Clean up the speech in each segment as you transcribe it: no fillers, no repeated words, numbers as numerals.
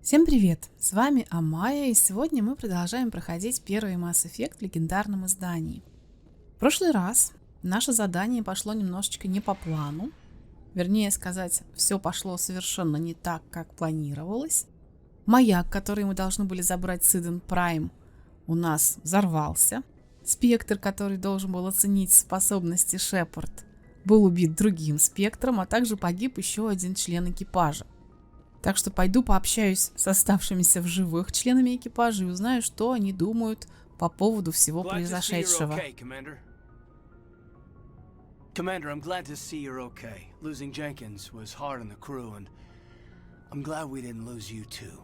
Всем привет! С вами Амая, и сегодня мы продолжаем проходить первый Mass Effect в легендарном издании. В прошлый раз наше задание пошло немножечко не по плану. Вернее сказать, все пошло совершенно не так, как планировалось. Маяк, который мы должны были забрать с Иден Прайм, у нас взорвался. Спектр, который должен был оценить способности Шепард, был убит другим спектром, а также погиб еще один член экипажа. Так что пойду пообщаюсь с оставшимися в живых членами экипажа и узнаю, что они думают по поводу всего произошедшего. Commander, I'm glad to see you're okay. Losing Jenkins was hard on the crew, and I'm glad we didn't lose you too.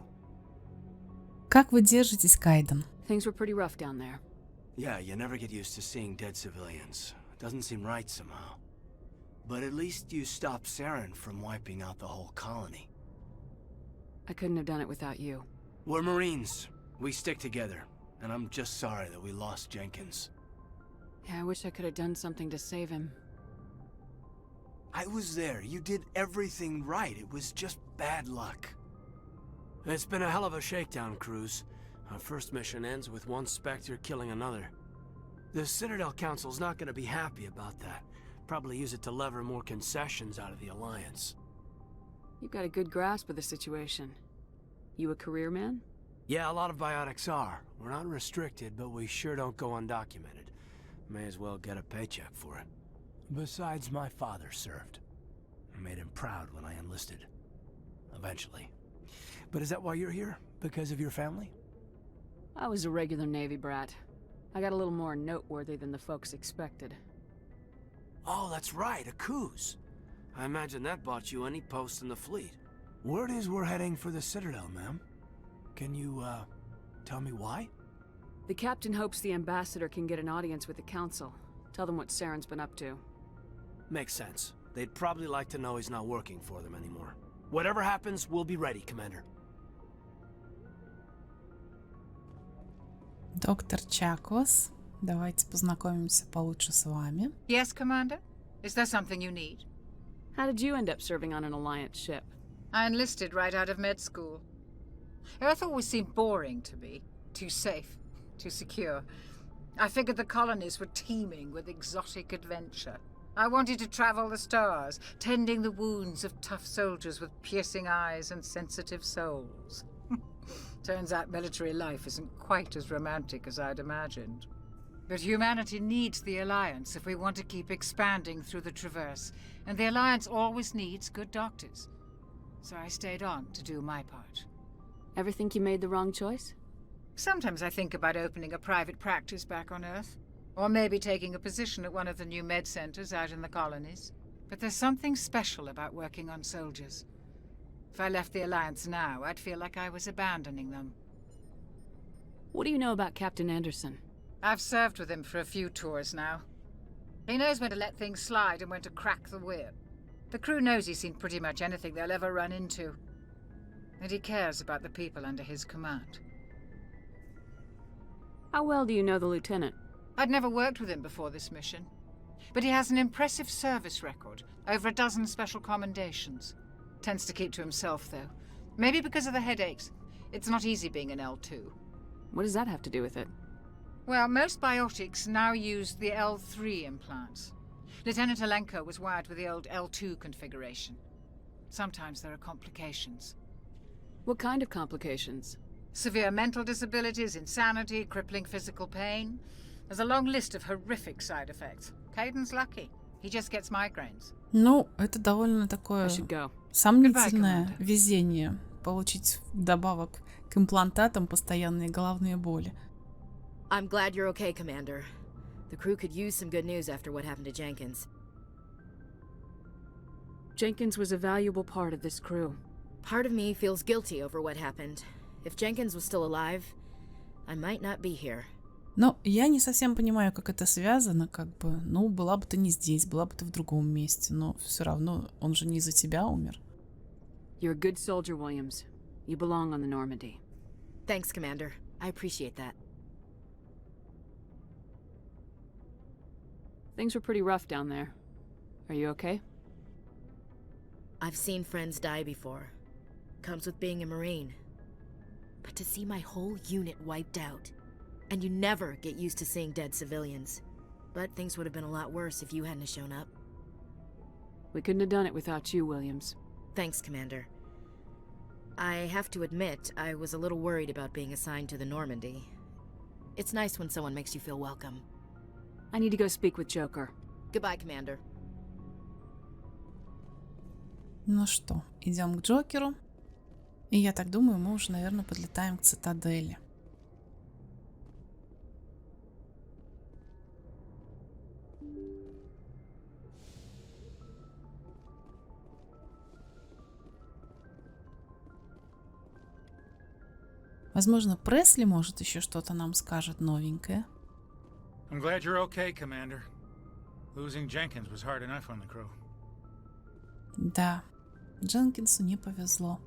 Как вы держитесь, Кайден? Things were pretty rough down there. Yeah, you never get used to seeing dead civilians. It doesn't seem right somehow. But at least you stopped Saren from wiping out the whole colony. I couldn't have done it without you. We're Marines. We stick together. And I'm just sorry that we lost Jenkins. Yeah, I wish I could have done something to save him. I was there. You did everything right. It was just bad luck. It's been a hell of a shakedown, Cruz. Our first mission ends with one Spectre killing another. The Citadel Council's not gonna be happy about that. Probably use it to lever more concessions out of the Alliance. You've got a good grasp of the situation. You a career man? Yeah, a lot of biotics are. We're not restricted, but we sure don't go undocumented. May as well get a paycheck for it. Besides, my father served. I made him proud when I enlisted. Eventually. But is that why you're here? Because of your family? I was a regular Navy brat. I got a little more noteworthy than the folks expected. Oh, that's right, a cruise. I imagine that bought you any post in the fleet. Word is we're heading for the Citadel, ma'am. Can you, tell me why? The captain hopes the ambassador can get an audience with the council. Tell them what Saren's been up to. Makes sense. They'd probably like to know he's not working for them anymore. Whatever happens, we'll be ready, Commander. Доктор Чакос, давайте познакомимся получше с вами. Yes, Commander? Is there something you need? How did you end up serving on an Alliance ship? I enlisted right out of med school. Earth always seemed boring to me. Too safe, too secure. I figured the colonies were teeming with exotic adventure. I wanted to travel the stars, tending the wounds of tough soldiers with piercing eyes and sensitive souls. Turns out military life isn't quite as romantic as I'd imagined. But humanity needs the Alliance if we want to keep expanding through the Traverse, and the Alliance always needs good doctors. So I stayed on to do my part. Ever think you made the wrong choice? Sometimes I think about opening a private practice back on Earth, or maybe taking a position at one of the new med centers out in the colonies. But there's something special about working on soldiers. If I left the Alliance now, I'd feel like I was abandoning them. What do you know about Captain Anderson? I've served with him for a few tours now. He knows when to let things slide and when to crack the whip. The crew knows he's seen pretty much anything they'll ever run into. And he cares about the people under his command. How well do you know the lieutenant? I'd never worked with him before this mission. But he has an impressive service record, over a dozen special commendations. Tends to keep to himself, though. Maybe because of the headaches. It's not easy being an L2. What does that have to do with it? Well, most biotics now use the L3 implants. Lieutenant Alenko was wired with the old L2 configuration. Sometimes there are complications. What kind of complications? Severe mental disabilities, insanity, crippling physical pain. There's a long list of horrific side effects. Caden's lucky. He just gets migraines. Ну, это довольно I такое should go. сомнительное Goodbye, Commander. везение получить вдобавок к имплантатам постоянные головные боли. I'm glad you're okay, Commander. The crew could use some good news after what happened to Jenkins. Jenkins was a valuable part of this crew. Part of me feels guilty over what happened. If Jenkins was still alive, I might not be here. Но я не совсем понимаю, как это связано, как бы, ну, была бы ты не здесь, была бы ты в другом месте, но все равно он же не из-за тебя умер. You're a good soldier, Williams. You belong on the Normandy. Thanks, Commander. I appreciate that. Things were pretty rough down there. Are you okay? I've seen friends die before. Comes with being a Marine. but to see my whole unit wiped out. And you never get used to seeing dead civilians. But things would have been a lot worse if you hadn't shown up. We couldn't have done it without you, Williams. Thanks, Commander. I have to admit, I was a little worried about being assigned to the Normandy. It's nice when someone makes you feel welcome. I need to go speak with Joker. Goodbye, Commander. Ну что, идем к Джокеру. И я так думаю, мы уже, наверное, подлетаем к Цитадели. Возможно, Пресли, может, еще что-то нам скажет новенькое. I'm glad you're okay, Commander. Losing Jenkins was hard enough on the crew. Да, Дженкинсу не повезло.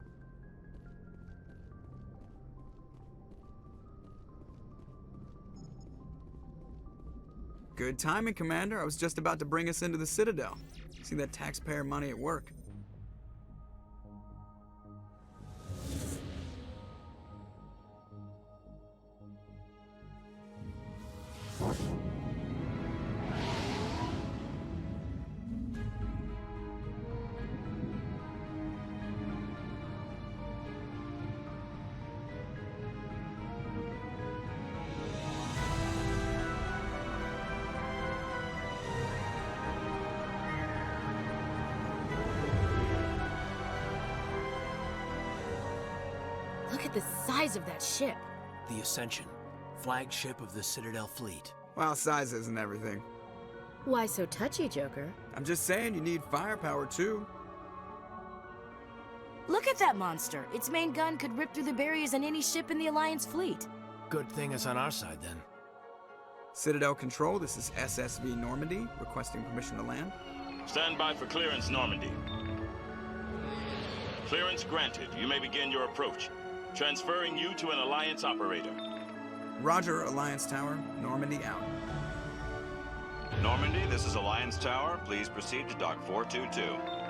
Good timing, Commander. I was just about to bring us into the Citadel. See that taxpayer money at work. Look at the size of that ship. The Ascension, flagship of the Citadel fleet. Well, size isn't everything. Why so touchy, Joker? I'm just saying you need firepower, too. Look at that monster. Its main gun could rip through the barriers in any ship in the Alliance fleet. Good thing it's on our side, then. Citadel Control, this is SSV Normandy, requesting permission to land. Stand by for clearance, Normandy. Clearance granted. You may begin your approach. Transferring you to an Alliance operator. Roger, Alliance Tower. Normandy out. Normandy, this is Alliance Tower. Please proceed to Dock 422.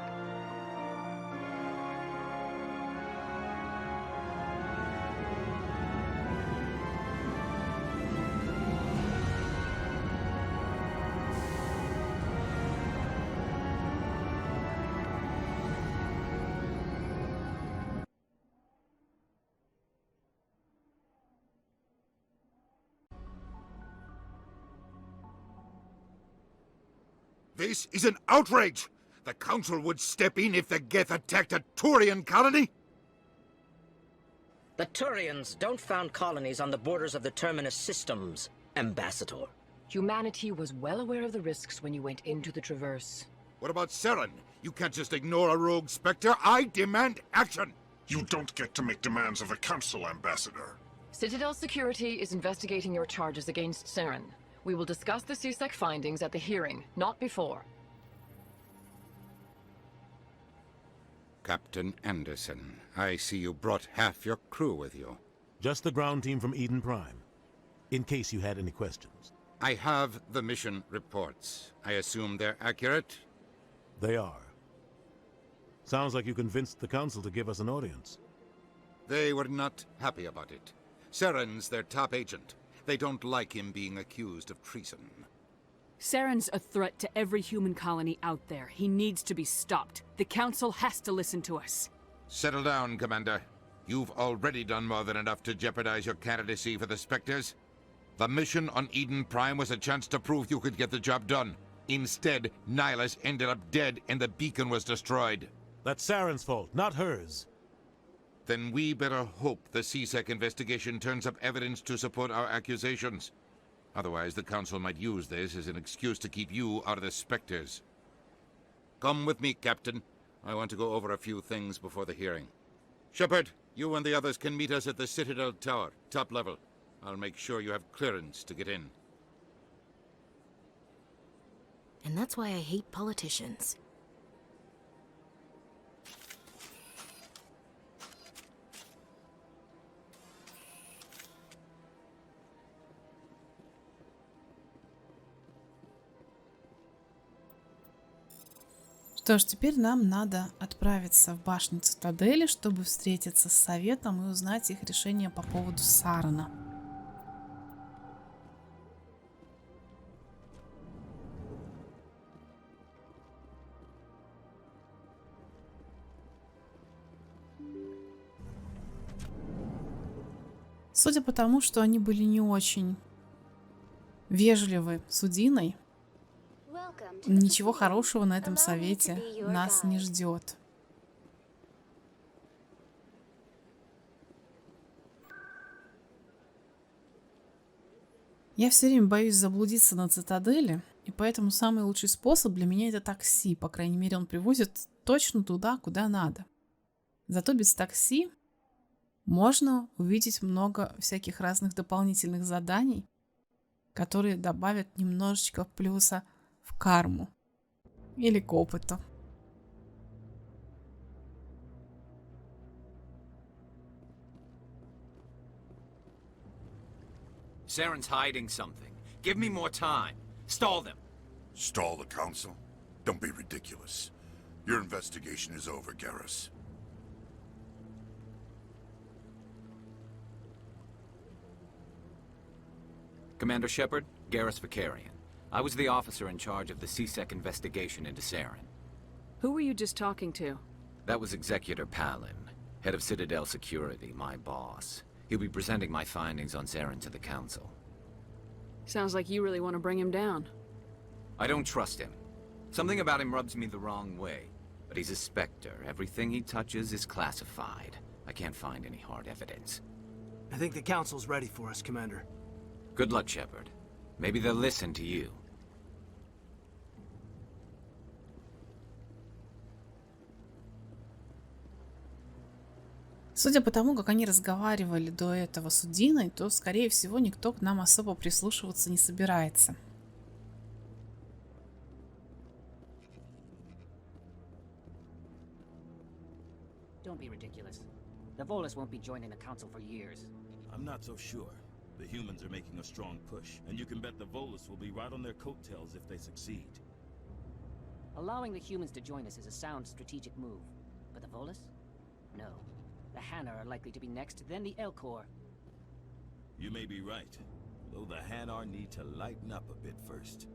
This is an outrage! The Council would step in if the Geth attacked a Turian colony? The Turians don't found colonies on the borders of the Terminus systems, Ambassador. Humanity was well aware of the risks when you went into the Traverse. What about Saren? You can't just ignore a rogue Spectre. I demand action! You don't get to make demands of the Council, Ambassador. Citadel Security is investigating your charges against Saren. We will discuss the CSEC findings at the hearing, not before. Captain Anderson, I see you brought half your crew with you. Just the ground team from Eden Prime, in case you had any questions. I have the mission reports. I assume they're accurate? They are. Sounds like you convinced the Council to give us an audience. They were not happy about it. Saren's their top agent. They don't like him being accused of treason. Saren's a threat to every human colony out there. He needs to be stopped. The Council has to listen to us. Settle down, Commander. You've already done more than enough to jeopardize your candidacy for the Spectres. The mission on Eden Prime was a chance to prove you could get the job done. Instead, Nihilus ended up dead and the beacon was destroyed. That's Saren's fault, not hers. Then we better hope the CSEC investigation turns up evidence to support our accusations. Otherwise, the Council might use this as an excuse to keep you out of the Spectres. Come with me, Captain. I want to go over a few things before the hearing. Shepard, you and the others can meet us at the Citadel Tower, top level. I'll make sure you have clearance to get in. And that's why I hate politicians. Что ж, теперь нам надо отправиться в башню Цитадели, чтобы встретиться с Советом и узнать их решение по поводу Сарена. Судя по тому, что они были не очень вежливы с Удиной, ничего хорошего на этом совете нас не ждет. Я все время боюсь заблудиться на Цитадели, и поэтому самый лучший способ для меня это такси. По крайней мере, он привозит точно туда, куда надо. Зато без такси можно увидеть много всяких разных дополнительных заданий, которые добавят немножечко плюса в карму или к опыту. Saren's hiding something. Give me more time. Stall them. Stall the council? Don't be ridiculous. Your investigation is over, Garrus. Commander Shepard, Garrus Vicarian. I was the officer in charge of the CSEC investigation into Saren. Who were you just talking to? That was Executor Palin, head of Citadel Security, my boss. He'll be presenting my findings on Saren to the Council. Sounds like you really want to bring him down. I don't trust him. Something about him rubs me the wrong way. But he's a Spectre. Everything he touches is classified. I can't find any hard evidence. I think the Council's ready for us, Commander. Good luck, Shepard. Maybe they'll listen to you. Судя по тому, как они разговаривали до этого с Удиной, то, скорее всего, никто к нам особо прислушиваться не собирается. Don't be ridiculous. The Volus won't be joining the Council for years. I'm not so sure. The humans are making a strong push, and you can bet the Volus will be right on their coattails if they succeed. Allowing the humans to join us is a sound strategic move. But the Volus? No. The Hanna are likely to be next, then the Elcor. You may be right, though the Hanar need to lighten up a bit first.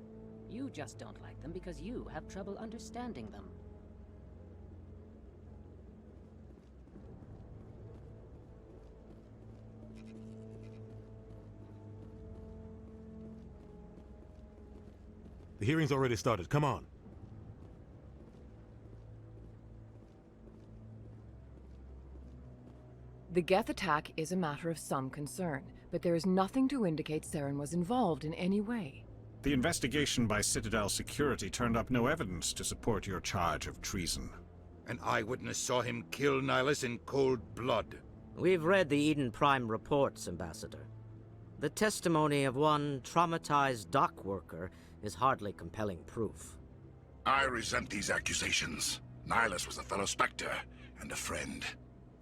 You just don't like them because you have trouble understanding them. The hearing's already started. Come on. The Geth attack is a matter of some concern, but there is nothing to indicate Saren was involved in any way. The investigation by Citadel Security turned up no evidence to support your charge of treason. An eyewitness saw him kill Nihilus in cold blood. We've read the Eden Prime reports, Ambassador. The testimony of one traumatized dock worker is hardly compelling proof. I resent these accusations. Nihilus was a fellow Spectre and a friend.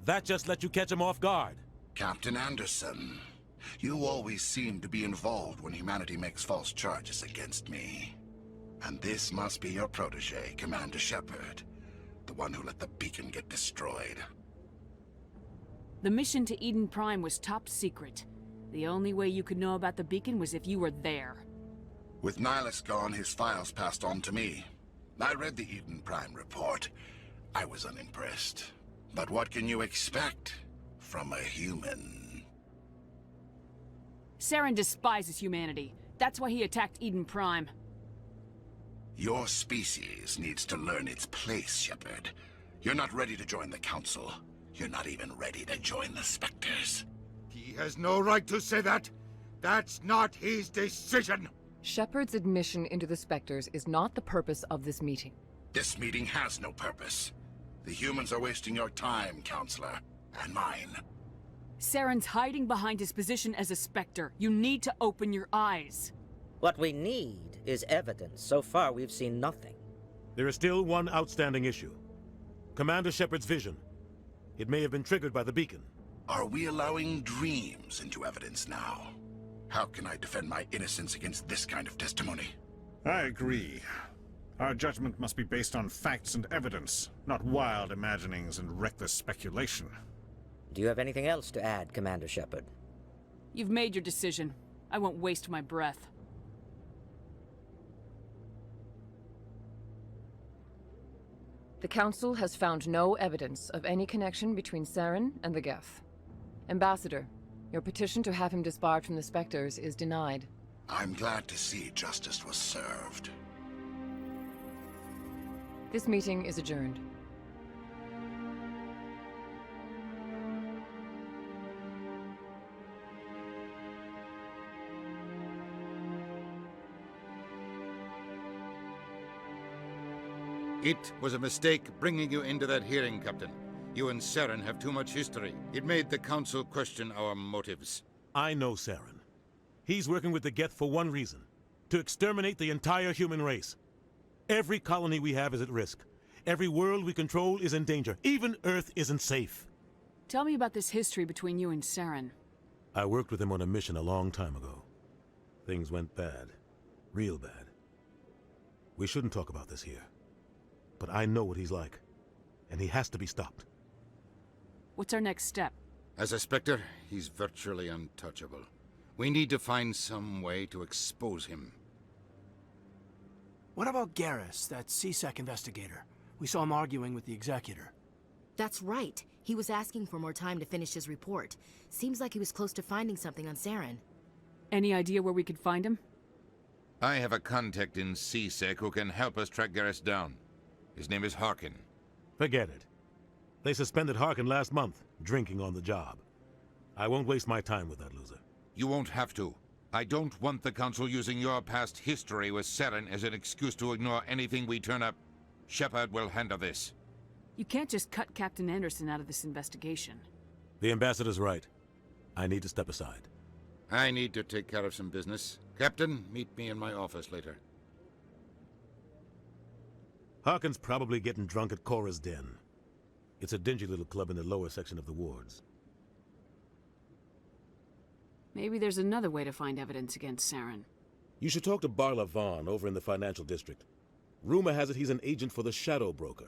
That just let you catch him off guard. Captain Anderson, you always seem to be involved when humanity makes false charges against me. And this must be your protege, Commander Shepard, the one who let the beacon get destroyed. The mission to Eden Prime was top secret. The only way you could know about the beacon was if you were there. With Nihilus gone, his files passed on to me. I read the Eden Prime report. I was unimpressed. But what can you expect from a human? Saren despises humanity. That's why he attacked Eden Prime. Your species needs to learn its place, Shepard. You're not ready to join the Council. You're not even ready to join the Spectres. He has no right to say that. That's not his decision. Shepard's admission into the Spectres is not the purpose of this meeting. This meeting has no purpose. The humans are wasting your time, Counselor, and mine. Saren's hiding behind his position as a Spectre. You need to open your eyes. What we need is evidence. So far, we've seen nothing. There is still one outstanding issue. Commander Shepard's vision. It may have been triggered by the beacon. Are we allowing dreams into evidence now? How can I defend my innocence against this kind of testimony? I agree. Our judgment must be based on facts and evidence, not wild imaginings and reckless speculation. Do you have anything else to add, Commander Shepard? You've made your decision. I won't waste my breath. The Council has found no evidence of any connection between Saren and the Geth. Ambassador, your petition to have him disbarred from the Spectres is denied. I'm glad to see justice was served. This meeting is adjourned. It was a mistake bringing you into that hearing, Captain. You and Saren have too much history. It made the Council question our motives. I know Saren. He's working with the Geth for one reason: to exterminate the entire human race. Every colony we have is at risk. Every world we control is in danger. Even Earth isn't safe. Tell me about this history between you and Saren. I worked with him on a mission a long time ago. Things went bad. Real bad. We shouldn't talk about this here. But I know what he's like, and he has to be stopped. What's our next step? As a Spectre, he's virtually untouchable. We need to find some way to expose him. What about Garrus, that CSEC investigator? We saw him arguing with the Executor. That's right. He was asking for more time to finish his report. Seems like he was close to finding something on Saren. Any idea where we could find him? I have a contact in CSEC who can help us track Garrus down. His name is Harkin. Forget it. They suspended Harkin last month, drinking on the job. I won't waste my time with that loser. You won't have to. I don't want the Council using your past history with Saren as an excuse to ignore anything we turn up. Shepard will handle this. You can't just cut Captain Anderson out of this investigation. The Ambassador's right. I need to step aside. I need to take care of some business. Captain, meet me in my office later. Harkin's probably getting drunk at Cora's Den. It's a dingy little club in the lower section of the wards. Maybe there's another way to find evidence against Saren. You should talk to Barla Vaughn over in the financial district. Rumor has it he's an agent for the Shadow Broker.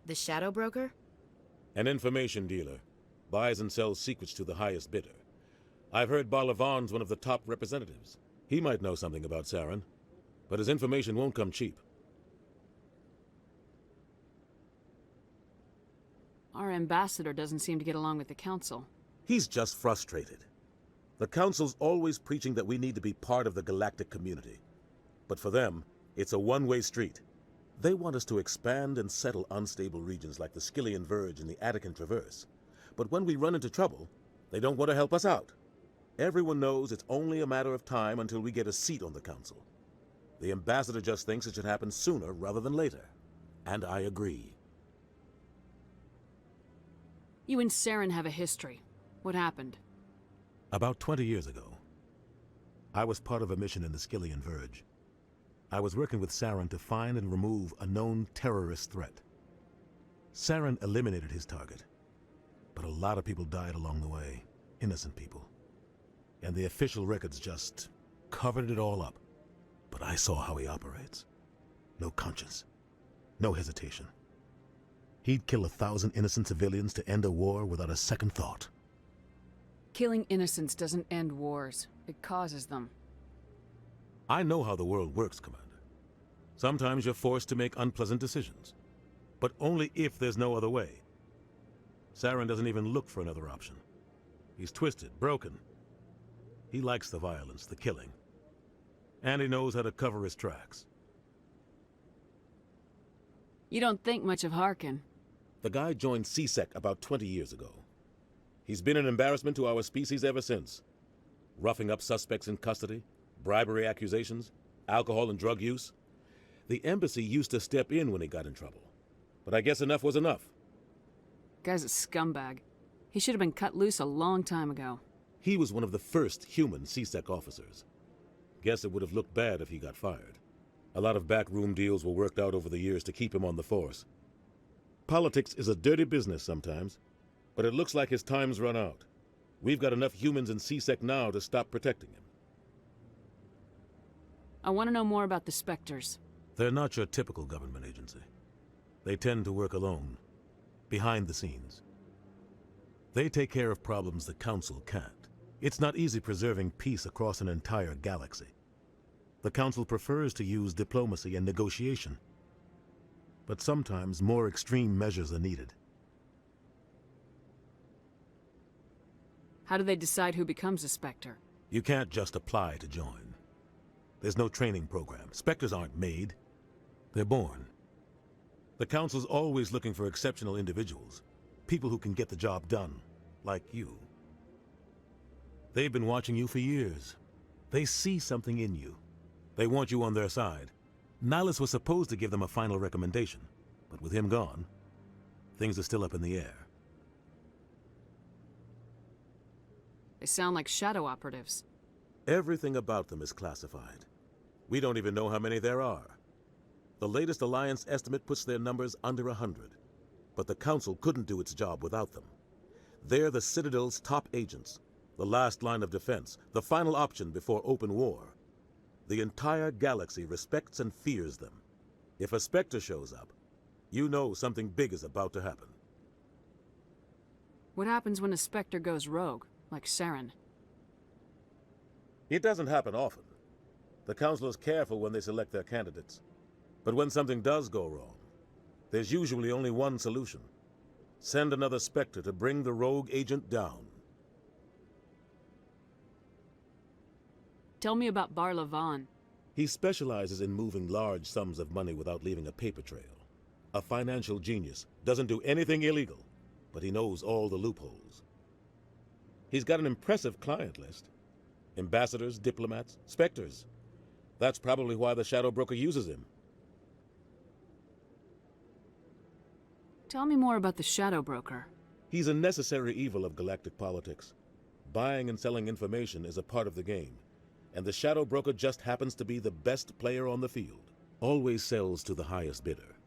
The Shadow Broker? An information dealer. Buys and sells secrets to the highest bidder. I've heard Barla Vaughn's one of the top representatives. He might know something about Saren, but his information won't come cheap. Our ambassador doesn't seem to get along with the Council. He's just frustrated. The Council's always preaching that we need to be part of the galactic community. But for them, it's a one-way street. They want us to expand and settle unstable regions like the Skillian Verge and the Attican Traverse. But when we run into trouble, they don't want to help us out. Everyone knows it's only a matter of time until we get a seat on the Council. The ambassador just thinks it should happen sooner rather than later. And I agree. You and Saren have a history. What happened? About 20 years ago, I was part of a mission in the Skillian Verge. I was working with Saren to find and remove a known terrorist threat. Saren eliminated his target, but a lot of people died along the way, innocent people. And the official records just covered it all up. But I saw how he operates. No conscience, no hesitation. He'd kill 1,000 innocent civilians to end a war without a second thought. Killing innocents doesn't end wars. It causes them. I know how the world works, Commander. Sometimes you're forced to make unpleasant decisions, but only if there's no other way. Saren doesn't even look for another option. He's twisted, broken. He likes the violence, the killing. And he knows how to cover his tracks. You don't think much of Harkin. The guy joined CSEC about 20 years ago. He's been an embarrassment to our species ever since. Roughing up suspects in custody, bribery accusations, alcohol and drug use. The embassy used to step in when he got in trouble. But I guess enough was enough. Guy's a scumbag. He should have been cut loose a long time ago. He was one of the first human CSEC officers. Guess it would have looked bad if he got fired. A lot of backroom deals were worked out over the years to keep him on the force. Politics is a dirty business sometimes, but it looks like his time's run out. We've got enough humans in CSEC now to stop protecting him. I want to know more about the Spectres. They're not your typical government agency. They tend to work alone, behind the scenes. They take care of problems the Council can't. It's not easy preserving peace across an entire galaxy. The Council prefers to use diplomacy and negotiation. But sometimes more extreme measures are needed. How do they decide who becomes a Spectre? You can't just apply to join. There's no training program. Spectres aren't made. They're born. The Council's always looking for exceptional individuals. People who can get the job done, like you. They've been watching you for years. They see something in you. They want you on their side. Nihilus was supposed to give them a final recommendation, but with him gone, things are still up in the air. They sound like shadow operatives. Everything about them is classified. We don't even know how many there are. The latest Alliance estimate puts their numbers under 100. But the Council couldn't do its job without them. They're the Citadel's top agents, the last line of defense, the final option before open war. The entire galaxy respects and fears them. If a Spectre shows up, you know something big is about to happen. What happens when a Spectre goes rogue, like Saren? It doesn't happen often. The Council is careful when they select their candidates. But when something does go wrong, there's usually only one solution. Send another Spectre to bring the rogue agent down. Tell me about Barla Vaughn. He specializes in moving large sums of money without leaving a paper trail. A financial genius, doesn't do anything illegal, but he knows all the loopholes. He's got an impressive client list. Ambassadors, diplomats, Spectres. That's probably why the Shadow Broker uses him. Tell me more about the Shadow Broker. He's a necessary evil of galactic politics. Buying and selling information is a part of the game, and the Shadow Broker just happens to be the best player on the field. Always sells to the highest bidder.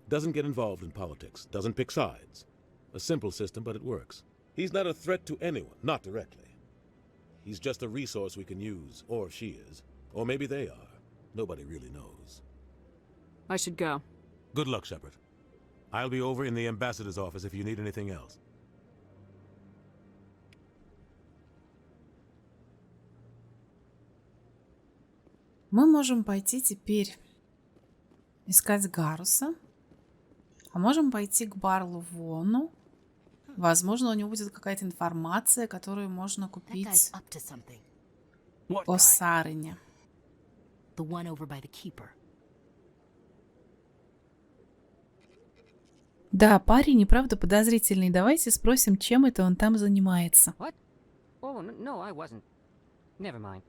Doesn't get involved in politics, doesn't pick sides. A simple system, but it works. He's not a threat to anyone, not directly. He's just a resource we can use, or she is. Or maybe they are. Nobody really knows. I should go. Good luck, Shepard. I'll be over in the ambassador's office if you need anything else. Мы можем пойти теперь искать Гаруса, а можем пойти к Барлу Вону. Возможно, у него будет какая-то информация, которую можно купить о Сарене. The one over by the keeper. Да, парень и правда подозрительный. Давайте спросим, чем это он там занимается. What? Oh, no, I wasn't. Never mind.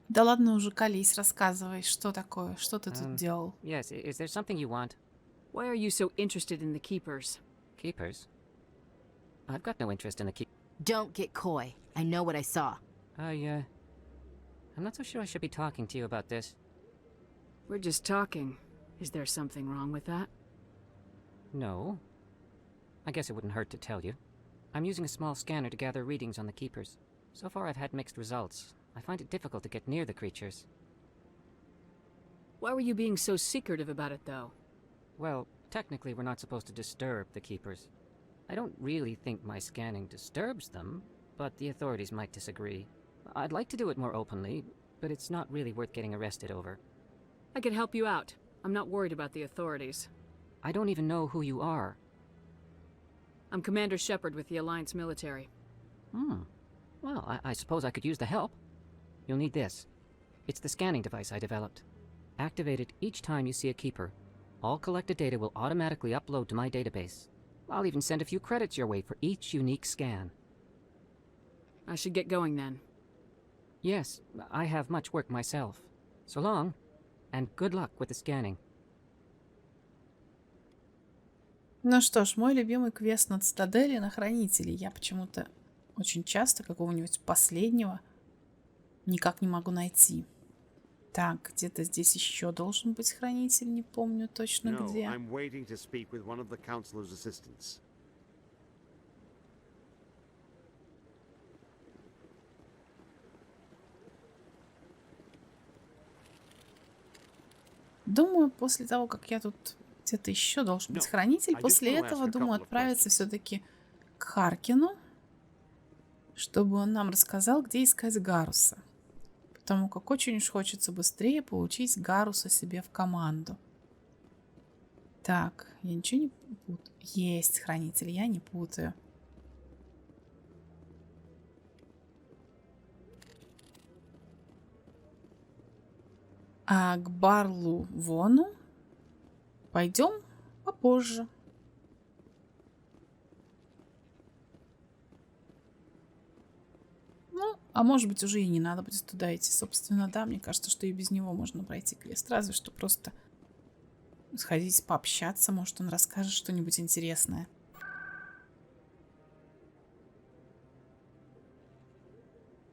Да ладно уже, колись, рассказывай, что такое, что ты тут делал. Yes, is there something you want? Why are you so interested in the Keepers? Keepers? I've got no interest in the keep. Don't get coy. I know what I saw. I'm not so sure I should be talking to you about this. We're just talking. Is there something wrong with that? No. I guess it wouldn't hurt to tell you. I'm using a small scanner to gather readings on the Keepers. So far I've had mixed results. I find it difficult to get near the creatures. Why were you being so secretive about it, though? Well, technically we're not supposed to disturb the Keepers. I don't really think my scanning disturbs them, but the authorities might disagree. I'd like to do it more openly, but it's not really worth getting arrested over. I could help you out. I'm not worried about the authorities. I don't even know who you are. I'm Commander Shepard with the Alliance military. Well, I suppose I could use the help. You'll need this. It's the scanning device I developed. Activate it each time you see a Keeper. All collected data will automatically upload to my database. I'll even send a few credits your way for each unique scan. I should get going then. Yes, I have much work myself. So long, and good luck with the scanning. Ну что ж, мой любимый квест на Цитадели на Хранителей. Я почему-то очень часто какого-нибудь последнего никак не могу найти. Так, где-то здесь еще должен быть Хранитель, не помню точно где. I'm waiting to speak with one of the Councilor's assistants. Думаю, после того, как я тут где-то еще должен быть хранитель, после этого, думаю, отправиться все-таки к Харкину, чтобы он нам рассказал, где искать Гаруса. Потому как очень уж хочется быстрее получить Гаруса себе в команду. Так, я ничего не путаю. Есть хранитель, я не путаю. А к Барлу Вону пойдем попозже. Ну, а может быть, уже и не надо будет туда идти. Собственно, да, мне кажется, что и без него можно пройти квест. Разве что просто сходить пообщаться. Может, он расскажет что-нибудь интересное.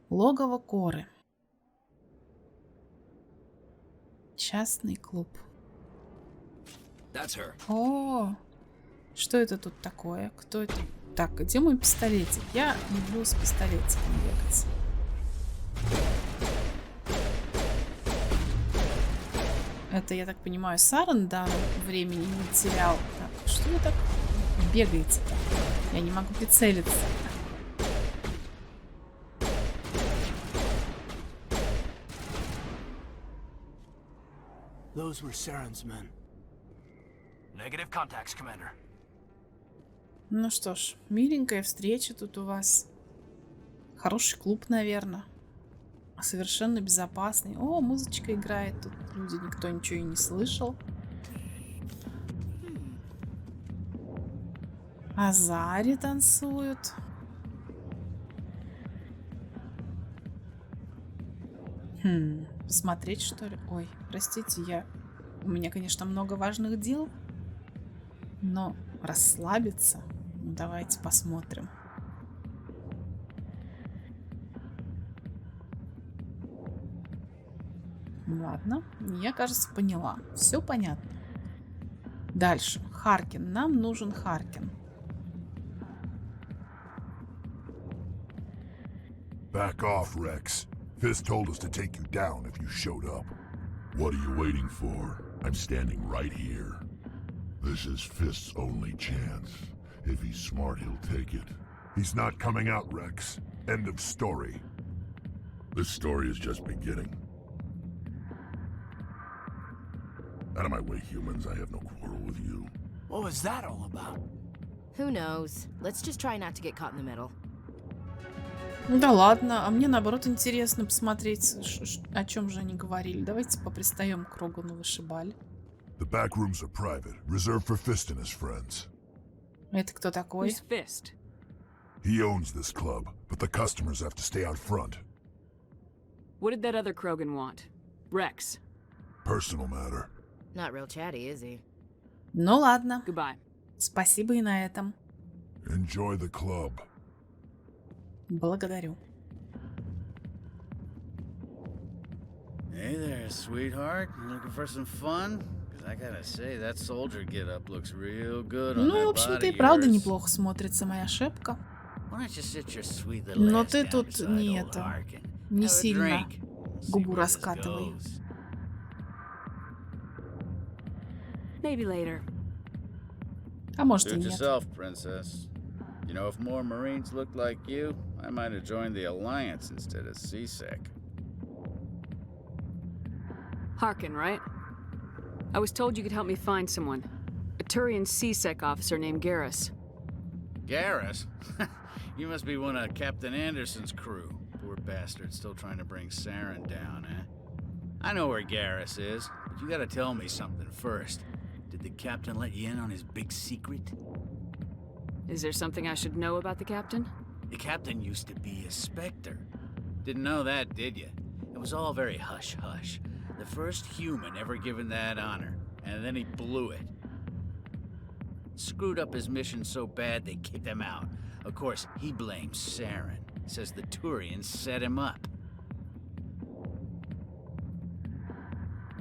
Логово Коры. Частный клуб. О, что это тут такое? Кто это? Так, где мой пистолетик? Я люблю с пистолетиком бегать. Это, я так понимаю, Сарен, да, времени не терял. Так, что вы так бегаете-то? Я не могу прицелиться. Those were Saren's men. Negative contacts, Commander. Ну что ж, миленькая встреча тут у вас. Хороший клуб, наверное. Совершенно безопасный. О, музычка играет. Тут люди, никто ничего и не слышал. Азари танцуют. Посмотреть, что ли? Ой, простите, у меня, конечно, много важных дел. Но расслабиться? Ну, давайте посмотрим. Ладно, я, кажется, поняла. Все понятно. Дальше. Харкин. Нам нужен Харкин. Back off, Rex. Fist told us to take you down if you showed up. What are you waiting for? I'm standing right here. This is Fist's only chance. If he's smart, he'll take it. He's not coming out, Rex. End of story. This story is just beginning. Out of my way, humans. I have no quarrel with you. What was that all about? Who knows? Let's just try not to get caught in the middle. Да ладно, а мне наоборот интересно посмотреть, о чем же они говорили. Давайте попристаем к Рогану вышибали. The back rooms are private, reserved for Fist and his friends. Это кто такой? Who's Fist? He owns this club, but the customers have to stay out front. What did that other Krogan want? Rex. Personal matter. Not real chatty, is he? Ну ладно. Goodbye. Спасибо и на этом. Enjoy the club. Благодарю. Hey there, sweetheart. You looking for some fun? Because I gotta say, that soldier get-up looks real good on Ну, that в общем-то, и body правда of yours. неплохо смотрится моя шепка. Why don't you sit your sweet little Но ass ты down тут beside не old это, Harkin? не Have a сильно drink. See губу where this раскатывай. goes. Maybe later. А может и Suit нет. yourself, princess. You know, if more Marines looked like you, I might have joined the Alliance instead of CSEC. Harkin, right? I was told you could help me find someone. A Turian CSEC officer named Garrus. Garrus? You must be one of Captain Anderson's crew. Poor bastard, still trying to bring Saren down, eh? I know where Garrus is, but you gotta tell me something first. Did the captain let you in on his big secret? Is there something I should know about the captain? The captain used to be a Spectre. Didn't know that, did you? It was all very hush-hush. The first human ever given that honor, and then he blew it. Screwed up his mission so bad they kicked him out. Of course, he blames Saren. Says the Turians set him up.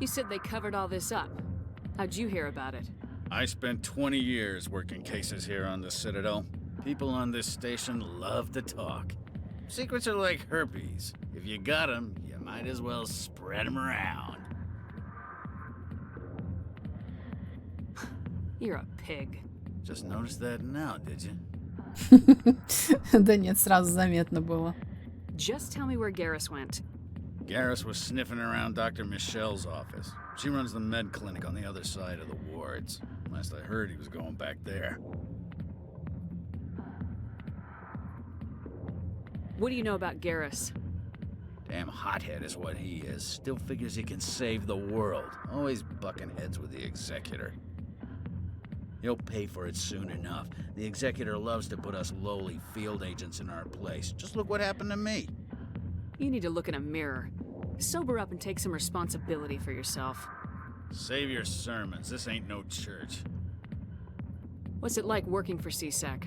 You said they covered all this up. How'd you hear about it? I spent 20 years working cases here on the Citadel. People on this station love to talk. Secrets are like herpes. If you got them, you might as well spread them around. You're a pig. Just noticed that now, did you? Да нет, сразу заметно было. Just tell me where Garrus went. Garrus was sniffing around Dr. Michelle's office. She runs the med clinic on the other side of the wards. Last I heard, he was going back there. What do you know about Garrus? Damn hothead is what he is. Still figures he can save the world. Always bucking heads with the Executor. He'll pay for it soon enough. The Executor loves to put us lowly field agents in our place. Just look what happened to me. You need to look in a mirror. Sober up and take some responsibility for yourself. Save your sermons. This ain't no church. What's it like working for CSEC?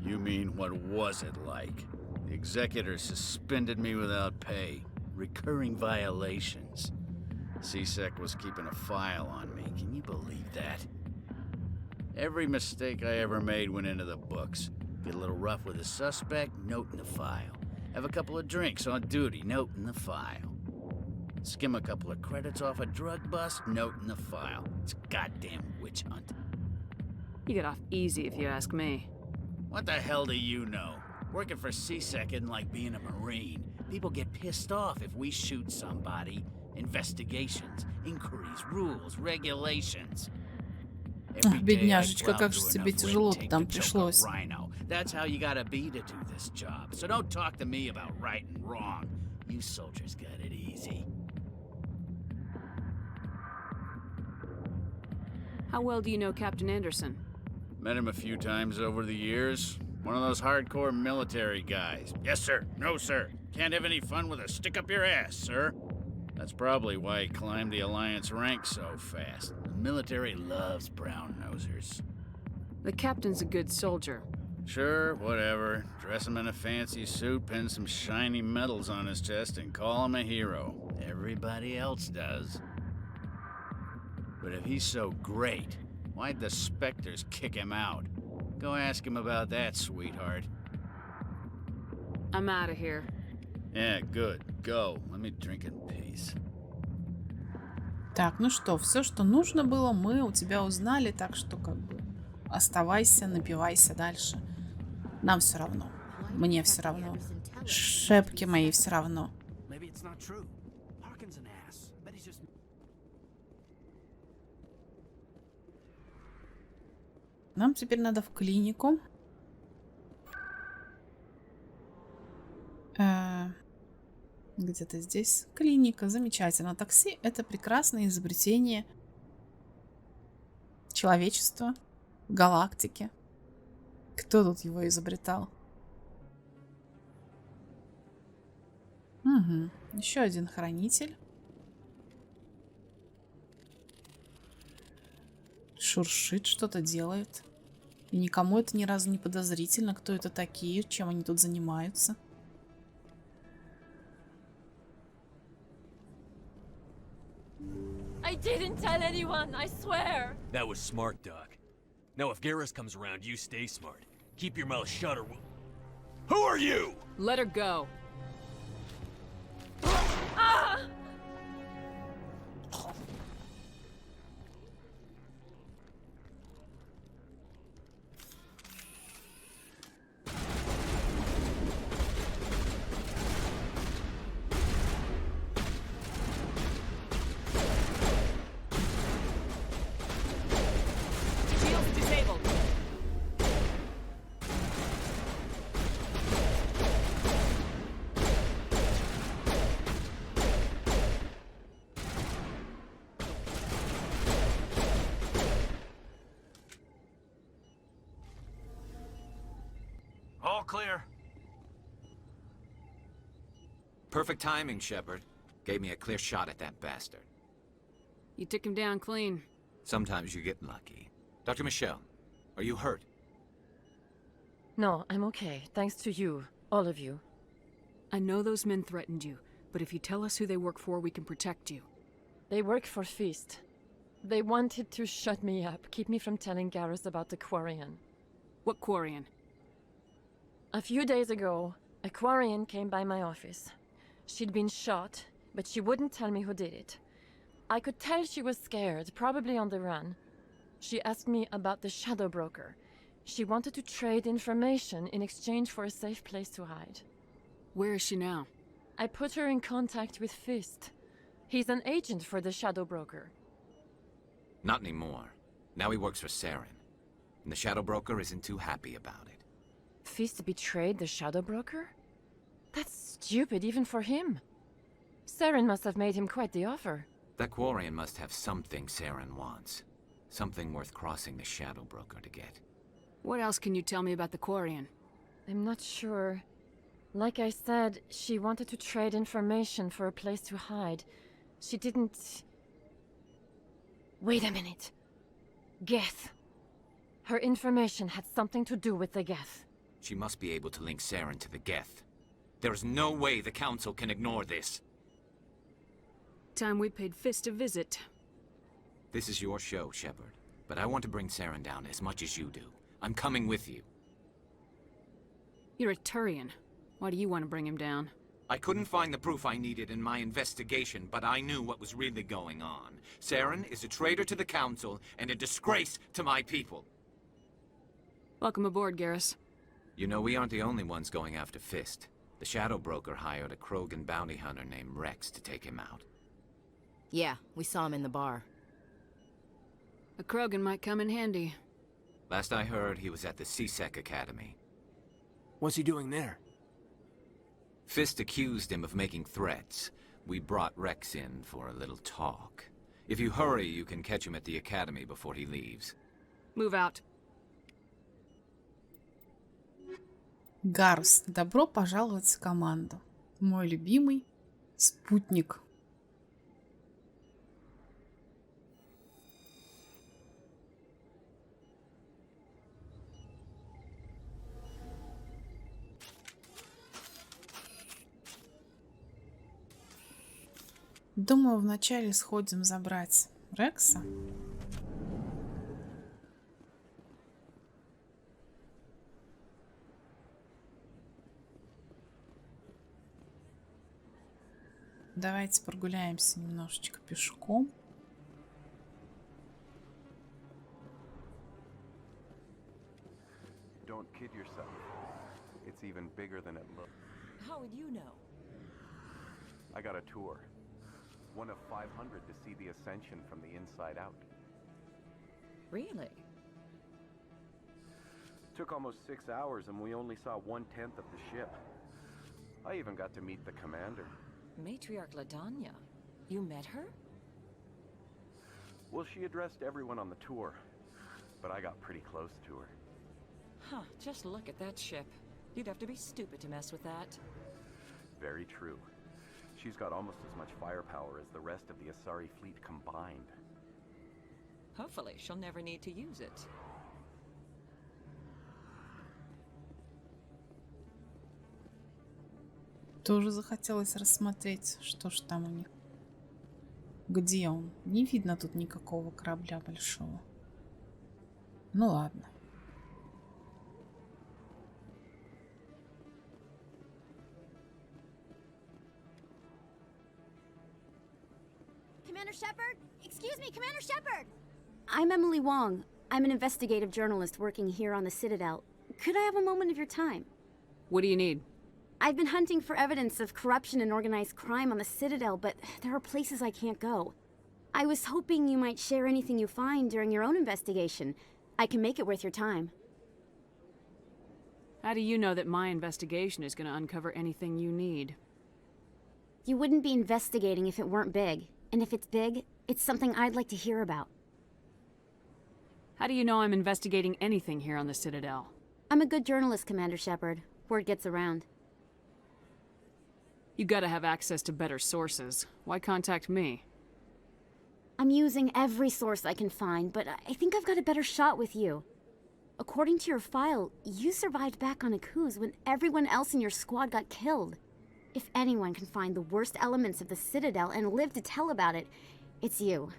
You mean, what was it like? The Executor suspended me without pay. Recurring violations. CSEC was keeping a file on me. Can you believe that? Every mistake I ever made went into the books. Get a little rough with a suspect, note in the file. Have a couple of drinks on duty, note in the file. Skim a couple of credits off a drug bust, note in the file. It's a goddamn witch hunt. You get off easy if you ask me. What the hell do you know? Working for CSEC isn't like being a Marine. People get pissed off if we shoot somebody. Investigations, inquiries, rules, regulations. Бедняжечка, как же тебе тяжело там пришлось. That's how you gotta be to do this job. So don't talk to me about right and wrong. You soldiers got it easy. How well do you know Captain Anderson? Met him a few times over the years. One of those hardcore military guys. Yes, sir. No, sir. Can't have any fun with a stick up your ass, sir. That's probably why he climbed the Alliance ranks so fast. The military loves brown-nosers. The captain's a good soldier. Sure, whatever. Dress him in a fancy suit, pin some shiny medals on his chest, and call him a hero. Everybody else does. But if he's so great, why'd the Spectres kick him out? Go ask him about that, sweetheart. I'm out of here. Yeah, good. Go. Let me drink in peace. Так, ну что, все, что нужно было, мы у тебя узнали, так что как бы оставайся, напивайся дальше. Нам все равно. Мне все равно. Шепки мои все равно. Нам теперь надо в клинику. Где-то здесь. Клиника. Замечательно. Такси — это прекрасное изобретение человечества, галактики. Кто тут его изобретал? Угу. Еще один хранитель. Шуршит, что-то делает. И никому это ни разу не подозрительно, кто это такие, чем они тут занимаются. I didn't tell anyone, I swear. That was smart, Doc. Now if Garrus comes around, you stay smart. Keep your mouth shut or we'll... Who are you? Let her go. Ah! All clear. Perfect timing, Shepard. Gave me a clear shot at that bastard. You took him down clean. Sometimes you get lucky. Dr. Michelle, are you hurt? No, I'm okay. Thanks to you. All of you. I know those men threatened you, but if you tell us who they work for, we can protect you. They work for Feast. They wanted to shut me up, keep me from telling Garrus about the Quarian. What Quarian? A few days ago, a Quarian came by my office. She'd been shot, but she wouldn't tell me who did it. I could tell she was scared, probably on the run. She asked me about the Shadow Broker. She wanted to trade information in exchange for a safe place to hide. Where is she now? I put her in contact with Fist. He's an agent for the Shadow Broker. Not anymore. Now he works for Saren. And the Shadow Broker isn't too happy about it. Fist betrayed the Shadow Broker? That's stupid even for him. Saren must have made him quite the offer. That Quarian must have something Saren wants. Something worth crossing the Shadow Broker to get. What else can you tell me about the Quarian? I'm not sure. Like I said, she wanted to trade information for a place to hide. She didn't... Wait a minute. Geth. Her information had something to do with the Geth. She must be able to link Saren to the Geth. There's no way the Council can ignore this. Time we paid Fist a visit. This is your show, Shepard. But I want to bring Saren down as much as you do. I'm coming with you. You're a Turian. Why do you want to bring him down? I couldn't find the proof I needed in my investigation, but I knew what was really going on. Saren is a traitor to the Council and a disgrace to my people. Welcome aboard, Garrus. You know, we aren't the only ones going after Fist. The Shadow Broker hired a Krogan bounty hunter named Rex to take him out. Yeah, we saw him in the bar. A Krogan might come in handy. Last I heard, he was at the CSEC Academy. What's he doing there? Fist accused him of making threats. We brought Rex in for a little talk. If you hurry, you can catch him at the Academy before he leaves. Move out. Гарус, добро пожаловать в команду. Мой любимый спутник. Думаю, вначале сходим забрать Рекса. Давайте прогуляемся немножечко пешком. Don't kid yourself. It's even bigger than it looks. How would you know? I got a tour. One of 500 to see the Ascension from the inside out. Really? Took almost 6 hours and we only saw 1/10 of the ship. I even got to meet the commander. Matriarch Ladanya. You met her? Well, she addressed everyone on the tour, but I got pretty close to her. Huh, just look at that ship. You'd have to be stupid to mess with that. Very true. She's got almost as much firepower as the rest of the Asari fleet combined. Hopefully, she'll never need to use it. Тоже захотелось рассмотреть, что ж там у них. Где он? Не видно тут никакого корабля большого. Ну ладно. Commander Shepard? Excuse me, Commander Shepard! I'm Emily Wong. I'm an investigative journalist working here on the Citadel. Could I have a moment of your time? What do you need? I've been hunting for evidence of corruption and organized crime on the Citadel, but there are places I can't go. I was hoping you might share anything you find during your own investigation. I can make it worth your time. How do you know that my investigation is going to uncover anything you need? You wouldn't be investigating if it weren't big. And if it's big, it's something I'd like to hear about. How do you know I'm investigating anything here on the Citadel? I'm a good journalist, Commander Shepard. Word gets around. You gotta have access to better sources. Why contact me? I'm using every source I can find, but I think I've got a better shot with you. According to your file, you survived back on Akuz when everyone else in your squad got killed. If anyone can find the worst elements of the Citadel and live to tell about it, it's you.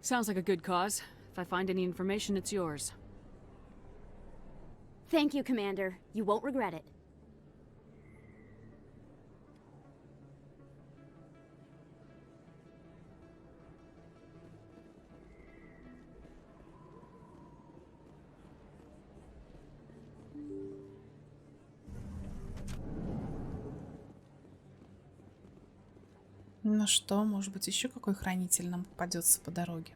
Sounds like a good cause. If I find any information, it's yours. Thank you, Commander. You won't regret it. Ну что, может быть, еще какой хранитель нам попадется по дороге?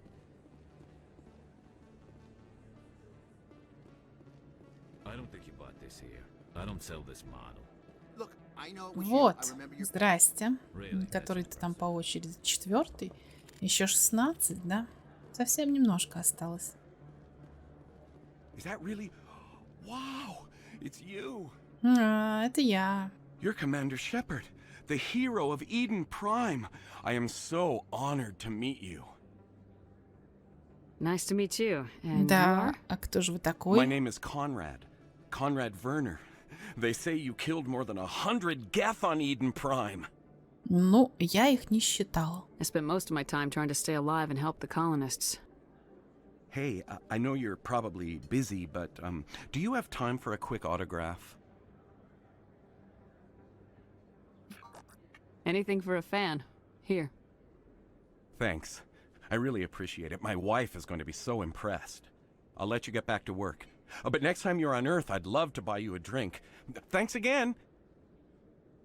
Вот, здрасте. Который ты там по очереди. 4-й. Еще 16, да? Совсем немножко осталось. Это я. You're Commander Shepard, the hero of Eden Prime. I am so honored to meet you. Nice to meet you. And Да, а кто же вы такой? My name is Conrad. Conrad Werner. They say you killed more than 100 Geth on Eden Prime. Ну, я их не считала. I spent most of my time trying to stay alive and help the colonists. Hey, I know you're probably busy, but do you have time for a quick autograph? Anything for a fan. Here. Thanks. I really appreciate it. My wife is going to be so impressed. I'll let you get back to work. But next time you're on Earth, I'd love to buy you a drink. Thanks again.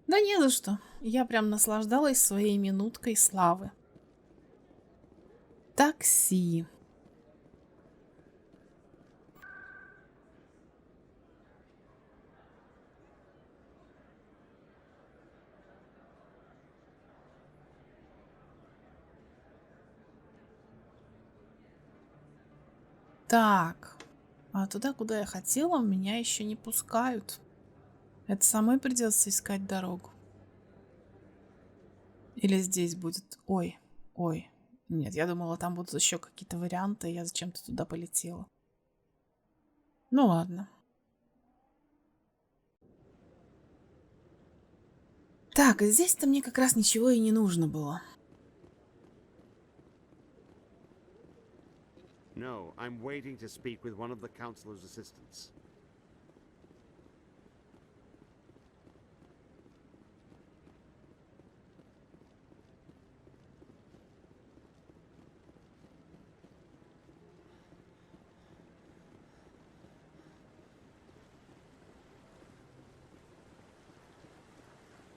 Да не за что. Я прям наслаждалась своей минуткой славы. Такси. Так, а туда, куда я хотела, меня еще не пускают. Это самой придется искать дорогу. Или здесь будет... Ой. Нет, я думала, там будут еще какие-то варианты, и я зачем-то туда полетела. Ну ладно. Так, здесь-то мне как раз ничего и не нужно было. No, I'm waiting to speak with one of the counselor's assistants.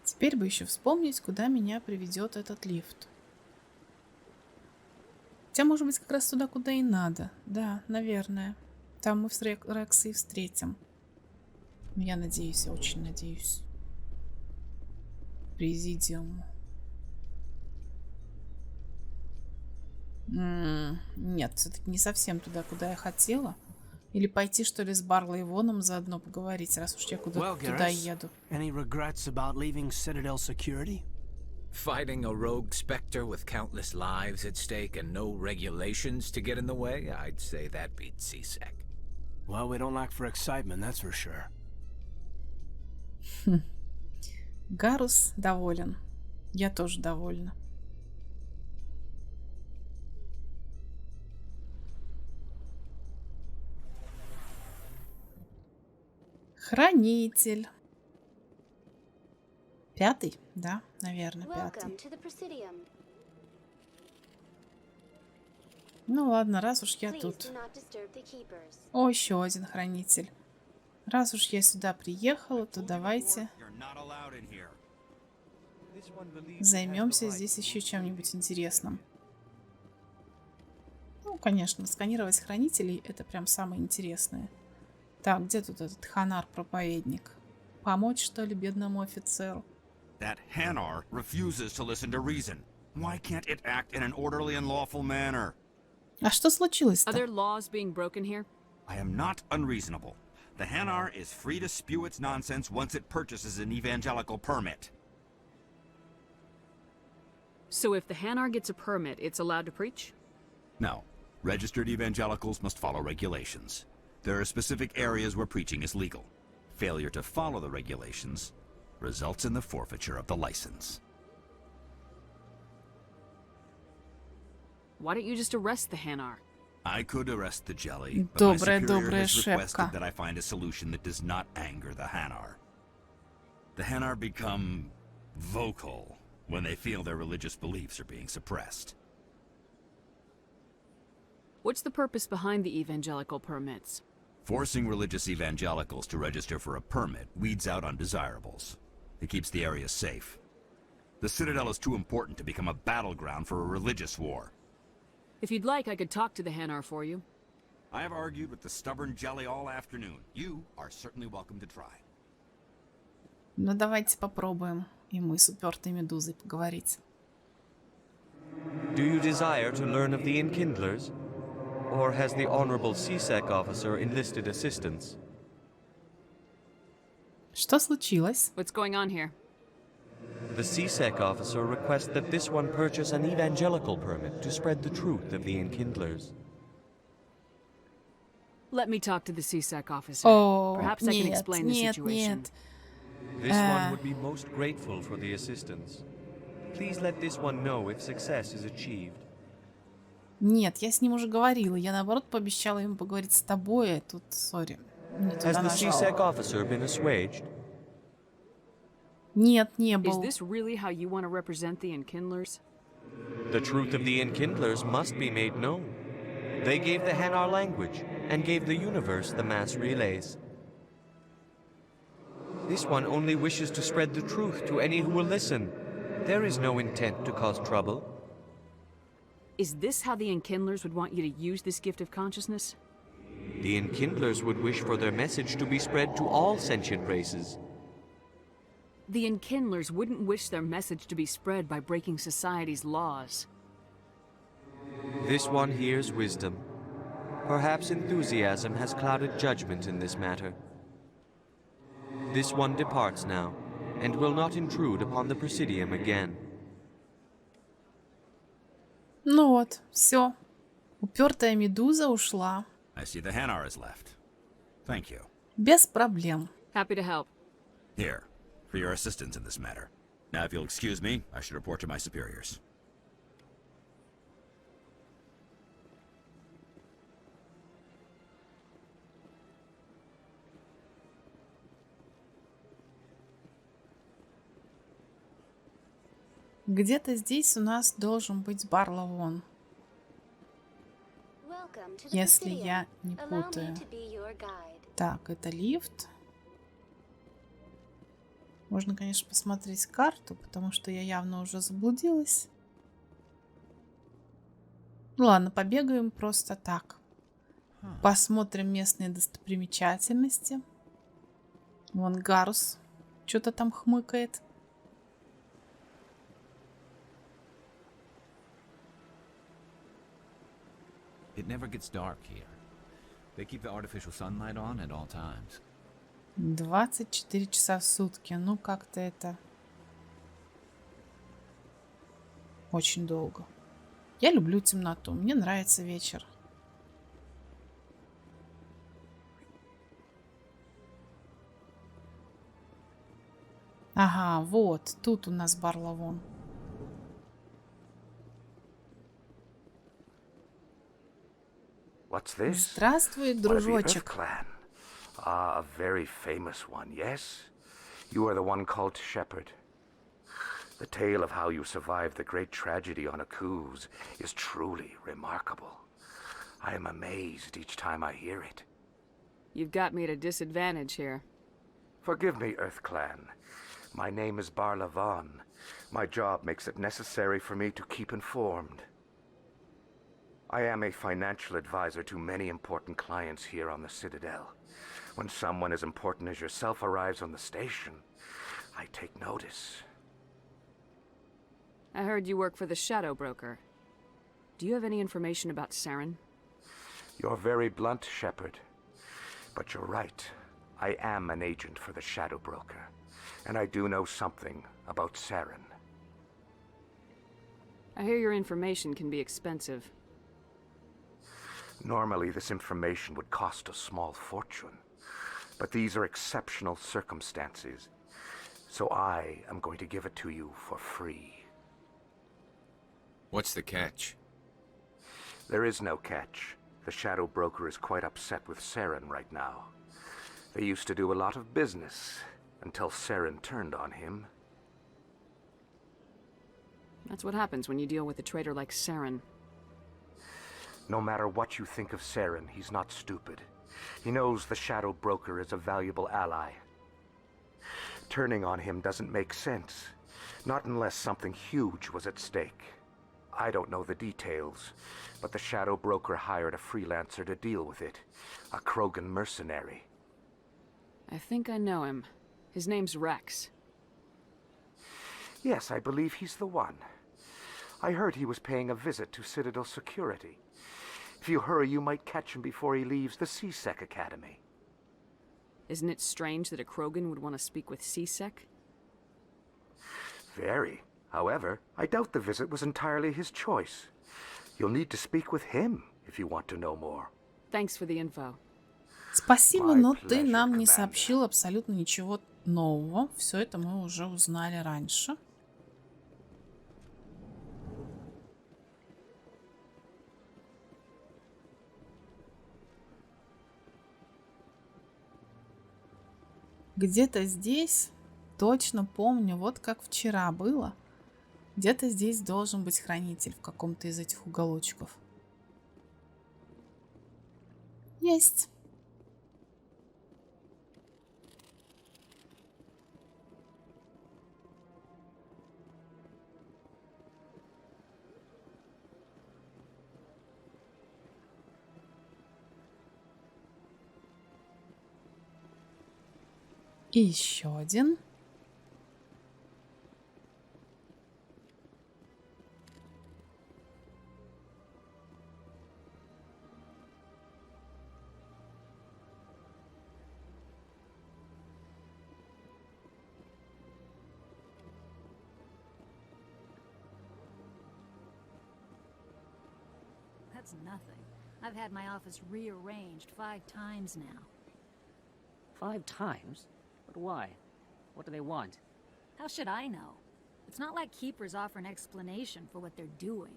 Теперь бы еще вспомнить, куда меня приведет этот лифт. Хотя, может быть, как раз туда, куда и надо. Да, наверное. Там мы с Рексой встретим. Я надеюсь, я очень надеюсь. Президиум. Нет, все-таки не совсем туда, куда я хотела. Или пойти, что ли, с Барлой Воном заодно поговорить, раз уж я туда еду. Any regrets about leaving Citadel security? Fighting a rogue specter with countless lives at stake and no regulations to get in the way, I'd say that beats CSEC. Well, we don't lack for excitement, that's for sure. Гарус доволен. Я тоже довольна. Хранитель. 5-й, да, наверное, 5-й. Ну ладно, раз уж я тут. О, еще один хранитель. Раз уж я сюда приехала, то давайте займемся здесь еще чем-нибудь интересным. Ну, конечно, сканировать хранителей — это прям самое интересное. Так, где тут этот Ханар-проповедник? Помочь, что ли, бедному офицеру? That Hanar refuses to listen to reason. Why can't it act in an orderly and lawful manner? А что случилось-то? Are there laws being broken here? I am not unreasonable. The Hanar is free to spew its nonsense once it purchases an evangelical permit. So if the Hanar gets a permit, it's allowed to preach? No. Registered evangelicals must follow regulations. There are specific areas where preaching is legal. Failure to follow the regulations results in the forfeiture of the license. Why don't you just arrest the Hanar? I could arrest the jelly, but my superior has шефка. requested that I find a solution that does not anger the Hanar. The Hanar become vocal when they feel their religious beliefs are being suppressed. What's the purpose behind the evangelical permits? Forcing religious evangelicals to register for a permit weeds out undesirables. It keeps the area safe. The Citadel is too important to become a battleground for a religious war. If you'd like, I could talk to the Hanar for you. I have argued with the stubborn jelly all afternoon. You are certainly welcome to try. Ну, давайте попробуем ему с упертой медузой поговорить. Do you desire to learn of the Enkindlers? Or has the Honorable CSEC officer enlisted assistance? Что случилось? What's going on here? The CSEC officer requests that this one purchase an evangelical permit to spread the truth of the Enkindlers. Let me talk to the CSEC officer. Oh, Perhaps I can explain the situation. This one would be most grateful for the assistance. Please let this one know if success is achieved. Нет, я с ним уже говорила. Я, наоборот, пообещала ему поговорить с тобой, а тут, сори, не Has туда the нажала. CSEC officer been assuaged? Нет, не Is был. this really how you want to represent the Enkindlers? The truth of the Enkindlers must be made known. They gave the Hanar language, and gave the universe the mass relays. This one only wishes to spread the truth to any who will listen. There is no intent to cause trouble. Is this how the Enkindlers would want you to use this gift of consciousness? The Enkindlers would wish for their message to be spread to all sentient races. The Enkindlers wouldn't wish their message to be spread by breaking society's laws. This one hears wisdom. Perhaps enthusiasm has clouded judgment in this matter. This one departs now, and will not intrude upon the Presidium again. Ну вот, все. Упертая медуза ушла. I see the Hanar is left. Thank you. Без проблем. Happy to help. Here, for your assistance in this matter. Now, if you'll excuse me, I should report to my superiors. Где-то здесь у нас должен быть Барлавон, если я не путаю. Так, это лифт. Можно, конечно, посмотреть карту, потому что я явно уже заблудилась. Ну ладно, побегаем просто так. Посмотрим местные достопримечательности. Вон Гарус что-то там хмыкает. It never gets dark here. They keep the artificial sunlight on at all times. 24 часа в сутки. Ну, как-то это очень долго. Я люблю темноту. Мне нравится вечер. Ага, вот. Тут у нас Барлавон. What's this? Здравствуй, One of the дружочек. Earth clan. Ah, a very famous one, yes? You are the one called Shepherd. The tale of how you survived the great tragedy on Akuz is truly remarkable. I am amazed each time I hear it. You've got me at a disadvantage here. Forgive me, Earth clan. My name is Barlavon. My job makes it necessary for me to keep informed. I am a financial advisor to many important clients here on the Citadel. When someone as important as yourself arrives on the station, I take notice. I heard you work for the Shadow Broker. Do you have any information about Saren? You're very blunt, Shepherd. But you're right. I am an agent for the Shadow Broker. And I do know something about Saren. I hear your information can be expensive. Normally, this information would cost a small fortune. But these are exceptional circumstances. So I am going to give it to you for free. What's the catch? There is no catch. The Shadow Broker is quite upset with Saren right now. They used to do a lot of business until Saren turned on him. That's what happens when you deal with a traitor like Saren. No matter what you think of Saren, he's not stupid. He knows the Shadow Broker is a valuable ally. Turning on him doesn't make sense. Not unless something huge was at stake. I don't know the details, but the Shadow Broker hired a freelancer to deal with it. A Krogan mercenary. I think I know him. His name's Rex. Yes, I believe he's the one. I heard he was paying a visit to Citadel security. If you hurry, you might catch him before he leaves the C-Sec Academy. Isn't it strange that a Krogan would want to speak with C-Sec? Very. However, I doubt the visit was entirely his choice. You'll need to speak with him if you want to know more. Thanks for the info. Спасибо, но ты нам не сообщил абсолютно ничего нового. Все это мы уже узнали раньше. Где-то здесь, точно помню, вот как вчера было, где-то здесь должен быть хранитель в каком-то из этих уголочков. Есть. И еще один. That's nothing. I've had my office rearranged 5 times now. 5 times? But why? What do they want? How should I know? It's not like Keepers offer an explanation for what they're doing.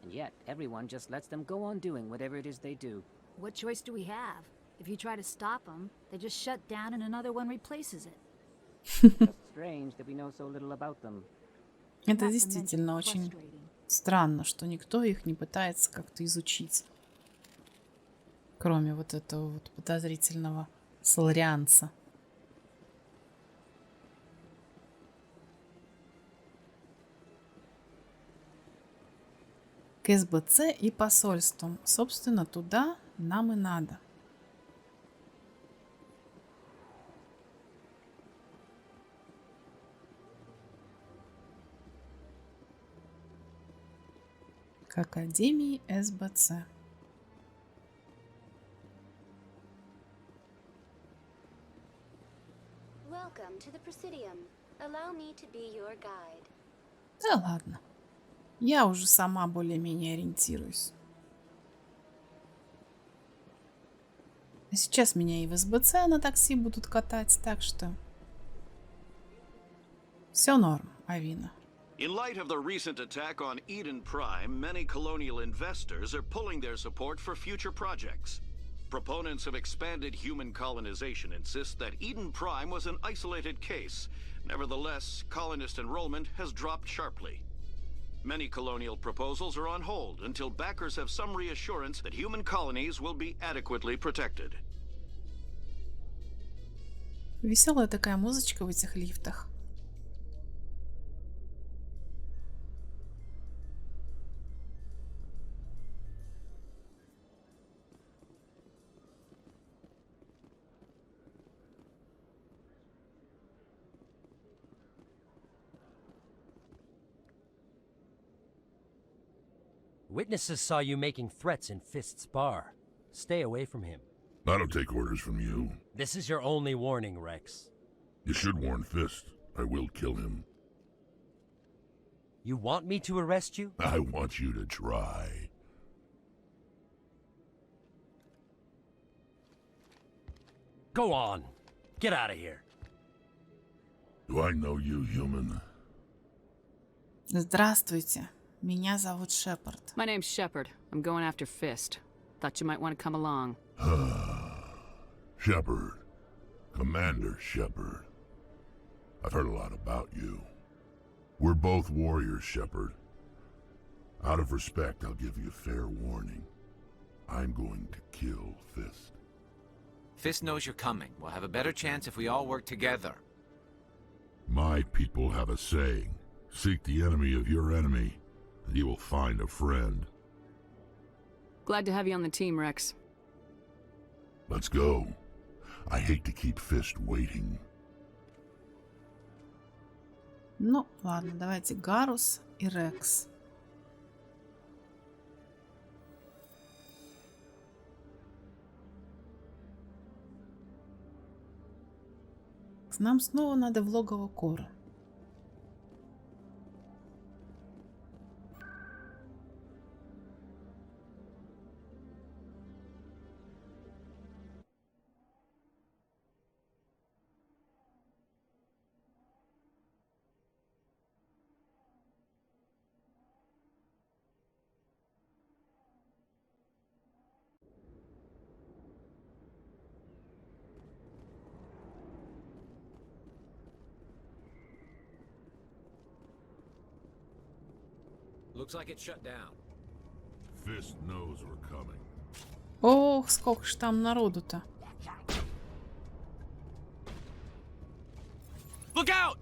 And yet, everyone just lets them go on doing whatever it is they do. What choice do we have? If you try to stop them, they just shut down and another one replaces it. Just strange that we know so little about them. Это действительно очень странно, что никто их не пытается как-то изучить. Кроме вот этого вот подозрительного соларианца. К СБЦ и посольствам. Собственно, туда нам и надо. К Академии СБЦ. Welcome to the Presidium. Allow me to be your guide. Да ладно. Я уже сама более-менее ориентируюсь. А сейчас меня и в СБЦ на такси будут катать, так что... Все норм, Авина. In light of the recent attack on Eden Prime, many colonial investors are pulling their support for future projects. Proponents of expanded human colonization insist that Eden Prime was an isolated case. Nevertheless, colonist enrollment has dropped sharply. Many colonial proposals are on hold until backers have some reassurance that human colonies will be adequately protected. Веселая такая музычка в этих лифтах. Witnesses saw you making threats in Fist's bar. Stay away from him. I don't take orders from you. This is your only warning, Rex. You should warn Fist. I will kill him. You want me to arrest you? I want you to try. Go on. Get out of here. Do I know you, human? Здравствуйте. Меня зовут Шепард. My name's Shepard. I'm going after Fist. Thought you might want to come along. Shepard. Commander Shepard. I've heard a lot about you. We're both warriors, Shepard. Out of respect, I'll give you fair warning. I'm going to kill Fist. Fist knows you're coming. We'll have a better chance if we all work together. My people have a saying. Seek the enemy of your enemy, and you will find a friend. Glad to have you on the team, Rex. Let's go. I hate to keep Fist waiting. Ну, ладно, давайте Гарус и Рекс. Нам снова надо в логово Кора. Looks like it's shut down. Fist knows we're coming. Ох, сколько ж там народу-то. Look out!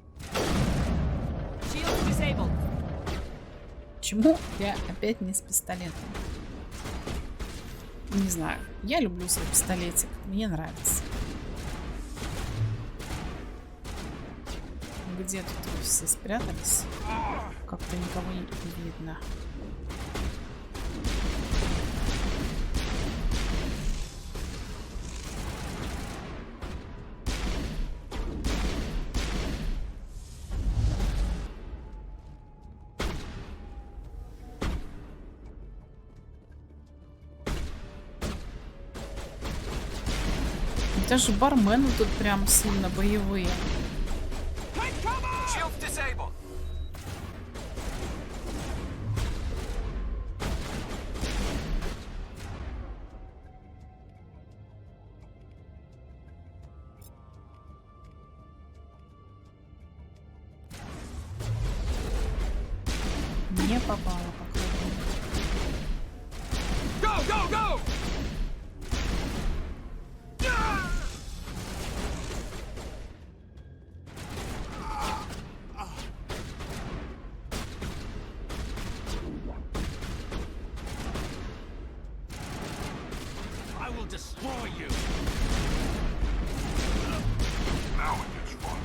Shield disabled. Почему я опять не с пистолетом? Не знаю. Я люблю свой пистолетик. Мне нравится. Где тут вы все спрятались? Как-то никого не видно. Даже бармены тут прям сильно боевые. Не попало, походу. Go, go, go! I will destroy you. Now it gets fun.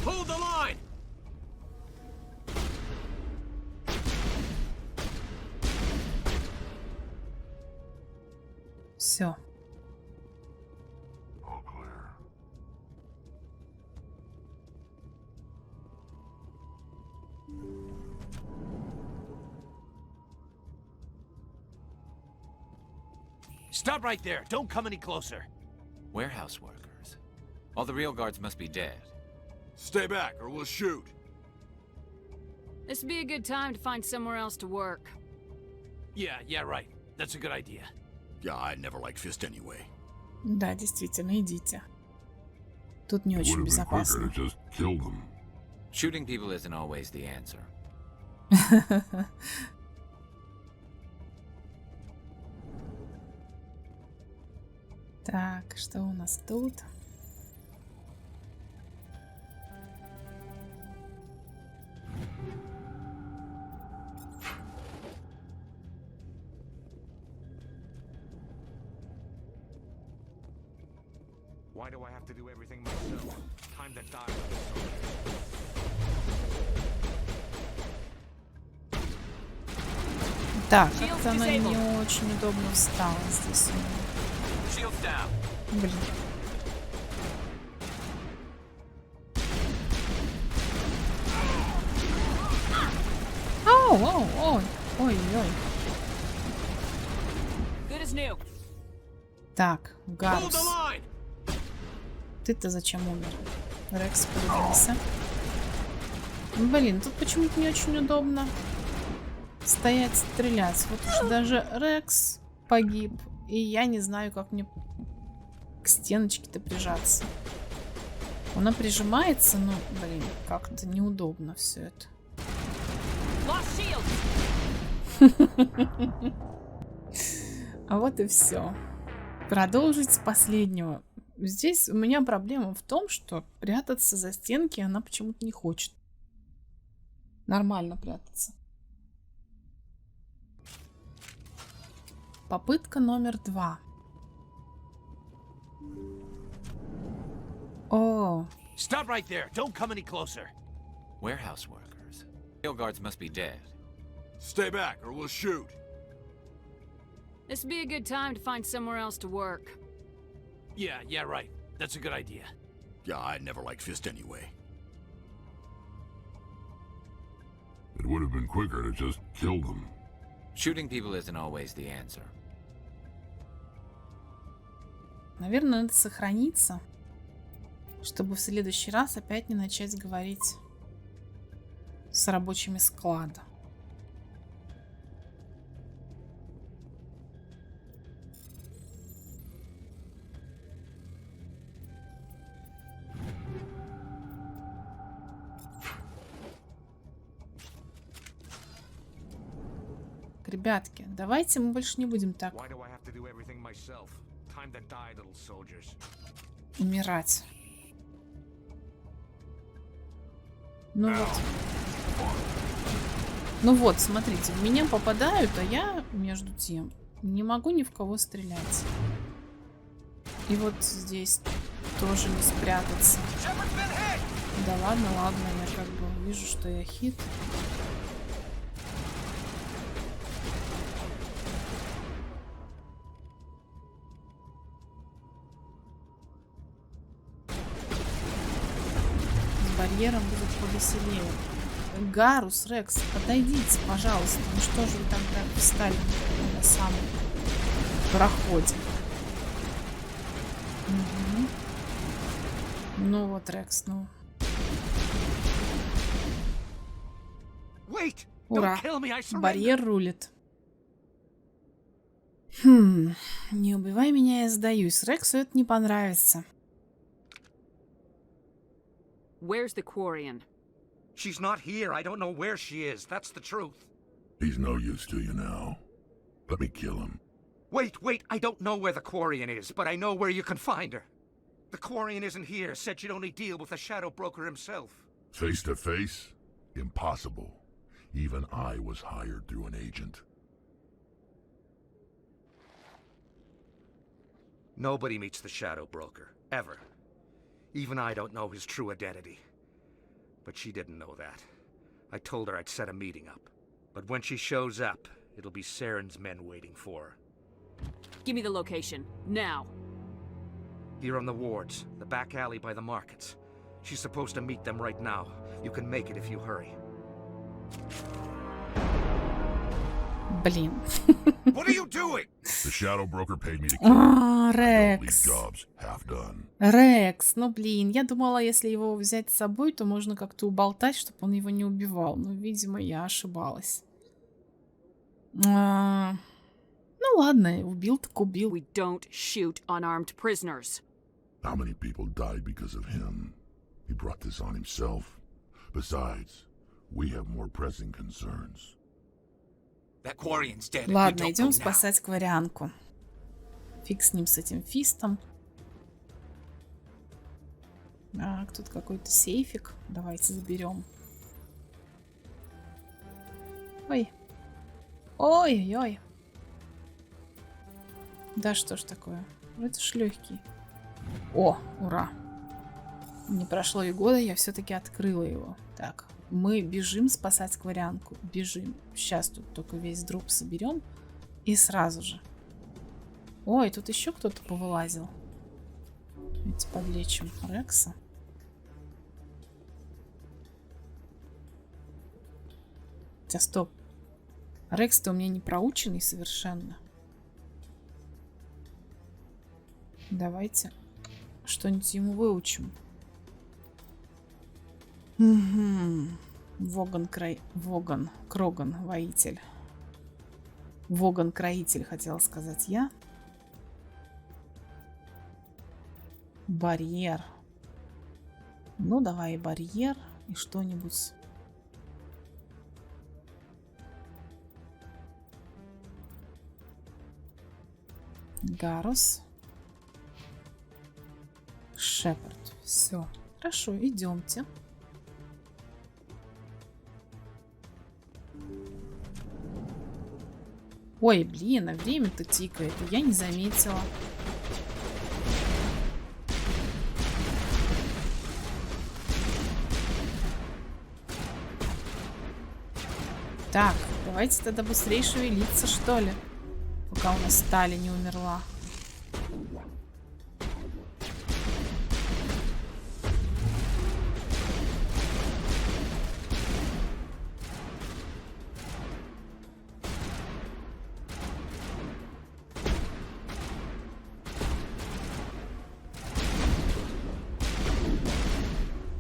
Hold the line. Все. All clear. Stop right there. Don't come any closer. Warehouse workers. All the real guards must be dead. Stay back or we'll shoot. This would be a good time to find somewhere else to work. Yeah, right. That's a good idea. Yeah, I never liked Fist anyway. Да, действительно, идите. Тут не It очень would have been quicker безопасно. to just kill them. Shooting people isn't always the answer. Так, что у нас тут? Why do I have to do everything myself? Time to die. Так, как-то она не очень удобно встала здесь. Shields down. Блин. Ой. Good as new. Так, Hold Гарус. the line. Ты-то зачем умер? Рекс появился. Блин, тут почему-то не очень удобно стоять, стрелять. Вот уж даже Рекс погиб. И я не знаю, как мне к стеночке-то прижаться. Она прижимается, но, блин, как-то неудобно все это. Lost shield. А вот и все. Продолжить с последнего. Здесь у меня проблема в том, что прятаться за стенки она почему-то не хочет. Нормально прятаться. Попытка номер 2. О, Stop right there. Don't come any closer. Warehouse workers. Steel guards must be dead. Stay back or we'll shoot. This would be a good time to find somewhere else to work. Yeah, right. That's a good idea. Yeah, I never liked Fist anyway. It would have been quicker to just kill them. Shooting people isn't always the answer. наверное, надо сохраниться, чтобы в следующий раз опять не начать говорить с рабочими склада. Ребятки, давайте мы больше не будем так умирать. Ну вот, смотрите, в меня попадают, а я, между тем, не могу ни в кого стрелять. И вот здесь тоже не спрятаться. Да ладно, я как бы вижу, что я хит. С барьером будет повеселее. Гарус, Рекс, подойдите, пожалуйста. Ну что же вы там прям встали на самом проходе? Угу. Ну вот, Рекс, ну. Ура! Барьер рулит. Не убивай меня, я сдаюсь. Рексу это не понравится. Where's the Quarian? She's not here. I don't know where she is. That's the truth. He's no use to you now. Let me kill him. Wait. I don't know where the Quarian is, but I know where you can find her. The Quarian isn't here. Said she'd only deal with the Shadow Broker himself. Face to face? Impossible. Even I was hired through an agent. Nobody meets the Shadow Broker. Ever. Even I don't know his true identity. But she didn't know that. I told her I'd set a meeting up. But when she shows up, it'll be Saren's men waiting for her. Give me the location. Now. Here on the wards, the back alley by the markets. She's supposed to meet them right now. You can make it if you hurry. Блин. What are you doing? The Shadow Broker paid me to kill him. Рекс. Jobs half done. Рекс, ну блин, я думала, если его взять с собой, то можно как-то уболтать, чтобы он его не убивал. Но, видимо, я ошибалась. Ну ладно, убил так убил. We don't shoot unarmed prisoners. How many people died because of him? He brought this on himself. Besides, we have more pressing concerns. That Quarian's dead. Ладно, идем спасать Кварианку. Фиг с ним, с этим фистом. Тут какой-то сейфик. Давайте заберем. Ой. Ой-ой-ой. Да что ж такое? Это ж легкий. О, ура. Не прошло и года, я все-таки открыла его. Так, мы бежим спасать Кварианку. Бежим. Сейчас тут только весь дроп соберем. И сразу же. Ой, тут еще кто-то повылазил. Давайте подлечим Рекса. Хотя, стоп. Рекс-то у меня не проученный совершенно. Давайте что-нибудь ему выучим. Угу. Кроган, воитель. Воган-кроитель, хотела сказать я. Барьер. Ну, давай барьер и что-нибудь. Гарус. Шепард. Все. Хорошо, идемте. Ой, блин, а время-то тикает. Я не заметила. Так, давайте тогда быстрее шевелиться, что ли. Пока у нас стали не умерла.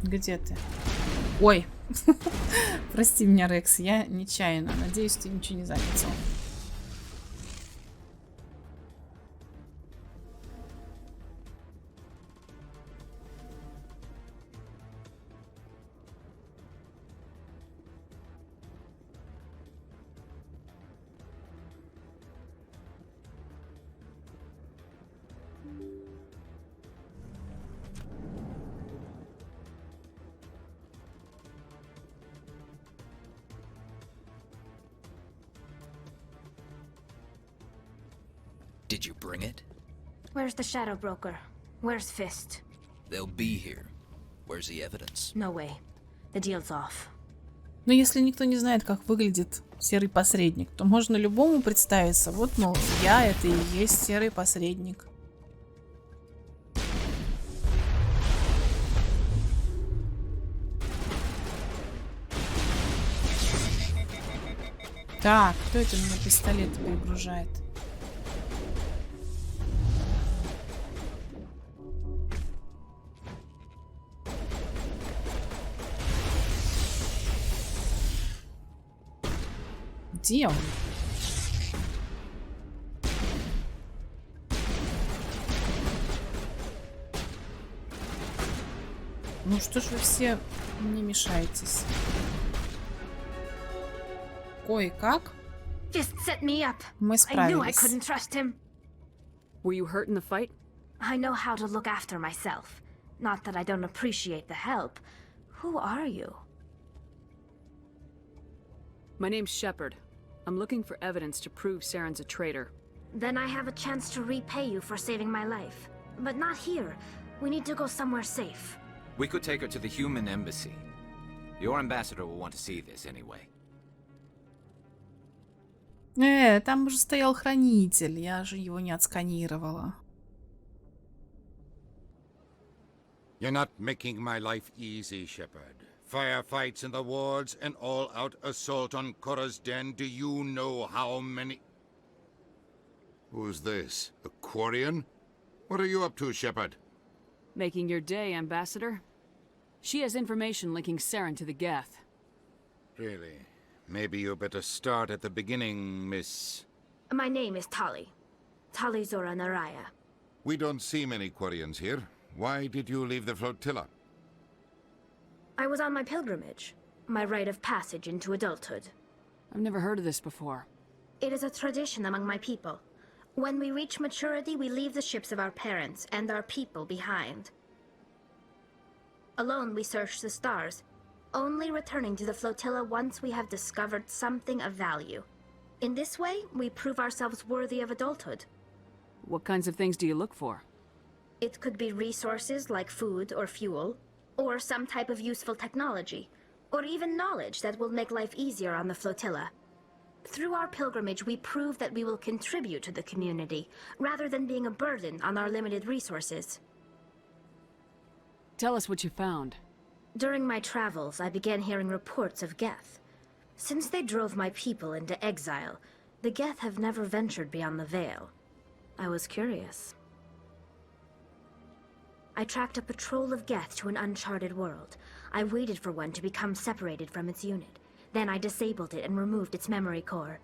Где ты? Ой, прости меня, Рекс, я нечаянно. Надеюсь, ты ничего не заметил. Did you bring it? Where's the Shadow Broker? Where's Fist? They'll be here. Where's the evidence? No way. The deal's off. Но если никто не знает, как выглядит серый посредник, то можно любому представиться. Вот, мол, я это и есть серый посредник. Так, кто это мне пистолет перегружает? Где он? Ну что ж вы все не мешаетесь? Кое-как мы справились. Were you hurt in the fight? I know how to look after myself. Not that I don't appreciate the help. Who are you? My name's Shepard. I'm looking for evidence to prove Saren's a traitor. Then I have a chance to repay you for saving my life. But not here. We need to go somewhere safe. We could take her to the human embassy. Your ambassador will want to see this anyway. Там уже стоял хранитель. Я же его не отсканировала. You're not making my life easy, Shepard. Firefights in the wards, an all-out assault on Korra's den. Do you know how many... Who's this? A Quarian? What are you up to, Shepard? Making your day, Ambassador. She has information linking Saren to the Geth. Really? Maybe you better start at the beginning, Miss... My name is Tali. Tali Zora Naraya. We don't see many Quarians here. Why did you leave the flotilla? I was on my pilgrimage. My rite of passage into adulthood. I've never heard of this before. It is a tradition among my people. When we reach maturity, we leave the ships of our parents and our people behind. Alone, we search the stars, only returning to the flotilla once we have discovered something of value. In this way, we prove ourselves worthy of adulthood. What kinds of things do you look for? It could be resources like food or fuel, or some type of useful technology, or even knowledge that will make life easier on the flotilla. Through our pilgrimage, we prove that we will contribute to the community, rather than being a burden on our limited resources. Tell us what you found. During my travels, I began hearing reports of Geth. Since they drove my people into exile, the Geth have never ventured beyond the Veil. I was curious. I tracked a patrol of Geth to an uncharted world. I waited for one to become separated from its unit. Then I disabled it and removed its memory core.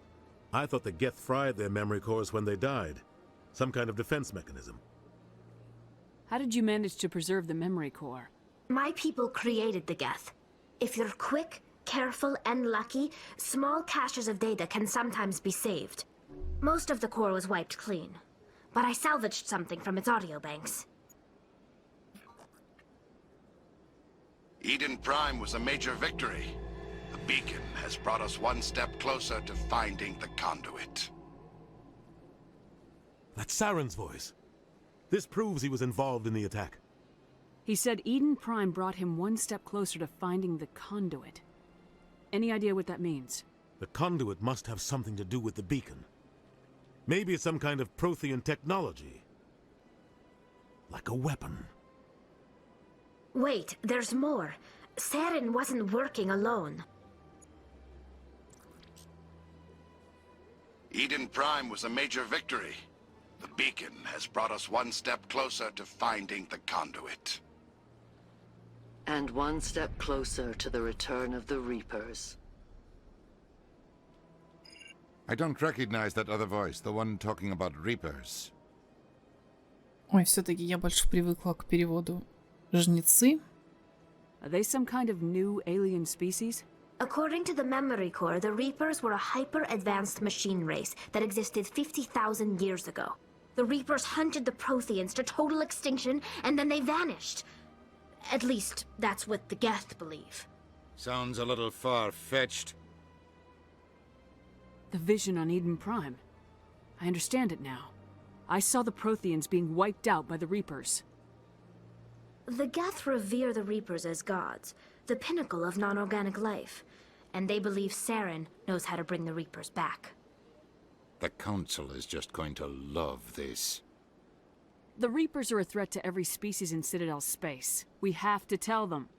I thought the Geth fried their memory cores when they died. Some kind of defense mechanism. How did you manage to preserve the memory core? My people created the Geth. If you're quick, careful, and lucky, small caches of data can sometimes be saved. Most of the core was wiped clean. but I salvaged something from its audio banks. Eden Prime was a major victory. The beacon has brought us one step closer to finding the conduit. That's Saren's voice. This proves he was involved in the attack. He said Eden Prime brought him one step closer to finding the conduit. Any idea what that means? The conduit must have something to do with the beacon. Maybe it's some kind of Prothean technology. Like a weapon. Wait, there's more. Saren wasn't working alone. Eden Prime was a major victory. The beacon has brought us one step closer to finding the conduit. And one step closer to the return of the Reapers. I don't recognize that other voice, the one talking about Reapers. Ой, все-таки я больше привыкла к переводу «жнецы». Are they some kind of new alien species? According to the memory core, the Reapers were a hyper-advanced machine race that existed 50,000 years ago. The Reapers hunted the Protheans to total extinction, and then they vanished. At least, that's what the Geth believe. Sounds a little far-fetched. The vision on Eden Prime. I understand it now. I saw the Protheans being wiped out by the Reapers. The Geth revere the Reapers as gods, the pinnacle of non-organic life, and they believe Saren knows how to bring the Reapers back. The Council is just going to love this. The Reapers are a threat to every species in Citadel space. We have to tell them.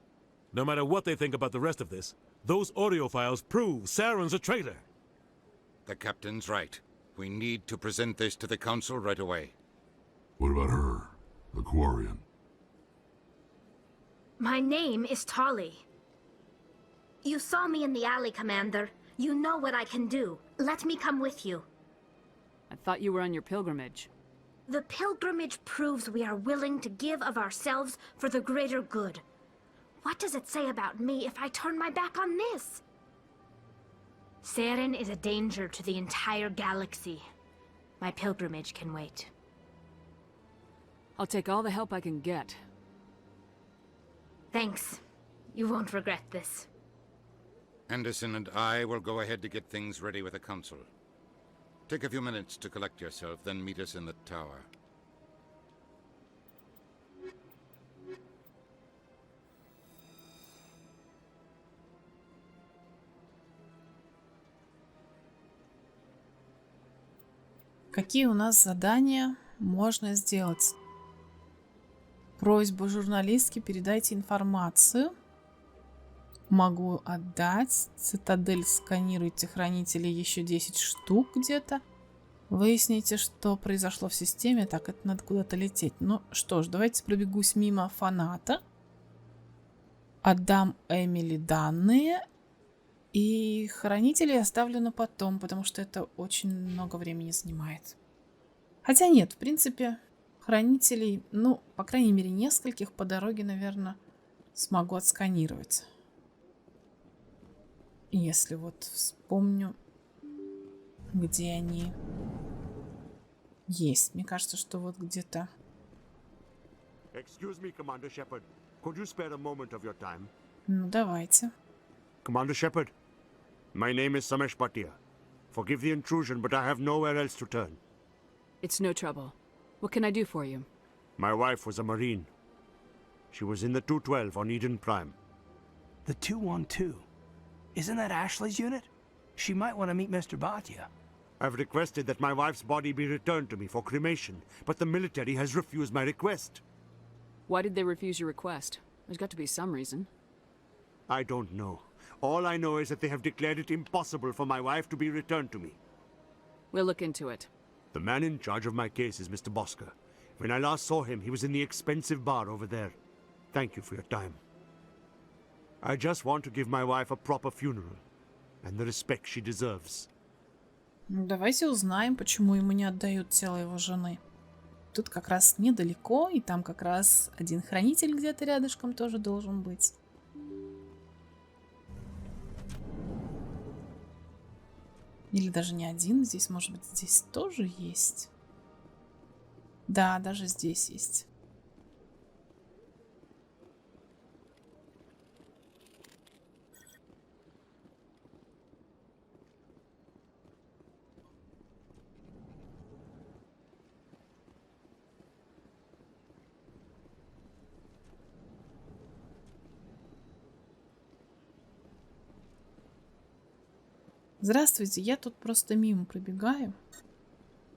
No matter what they think about the rest of this, those audio files prove Saren's a traitor. The Captain's right. We need to present this to the Council right away. What about her, the Quarian? My name is Tali. You saw me in the alley, Commander. You know what I can do. Let me come with you. I thought you were on your pilgrimage. The pilgrimage proves we are willing to give of ourselves for the greater good. What does it say about me if I turn my back on this? Saren is a danger to the entire galaxy. My pilgrimage can wait. I'll take all the help I can get. Thanks. You won't regret this. Anderson and I will go ahead to get things ready with the Council. Take a few minutes to collect yourself, then meet us in the tower. Какие у нас задания можно сделать? Просьба журналистке: передайте информацию. Могу отдать. Цитадель, сканируйте хранителей еще 10 штук где-то. Выясните, что произошло в системе. Так, это надо куда-то лететь. Ну что ж, давайте пробегусь мимо фаната. Отдам Эмили данные. И хранителей оставлю на потом, потому что это очень много времени занимает. Хотя нет, в принципе, хранителей, ну, по крайней мере, нескольких по дороге, наверное, смогу отсканировать. Если вот вспомню, где они есть. Мне кажется, что вот где-то... Excuse me, Commander Shepard. Could you spare a moment of your time? Ну, давайте. Commander Shepard, my name is Samesh Bhatia. Forgive the intrusion, but I have nowhere else to turn. It's no trouble. What can I do for you? My wife was a Marine. She was in the 212 on Eden Prime. The 212? Isn't that Ashley's unit? She might want to meet Mr. Bhatia. I've requested that my wife's body be returned to me for cremation, but the military has refused my request. Why did they refuse your request? There's got to be some reason. I don't know. All I know is that they have declared it impossible for my wife to be returned to me. We'll look into it. The man in charge of my case is Mr. Bosker. When I last saw him, he was in the expensive bar over there. Thank you for your time. I just want to give my wife a proper funeral and the respect she deserves. Ну, давайте узнаем, почему ему не отдают тело его жены. Тут как раз недалеко, и там как раз один хранитель где-то рядышком тоже должен быть. Или даже не один, здесь, может быть, здесь тоже есть. Да, даже здесь есть. Здравствуйте, я тут просто мимо пробегаю.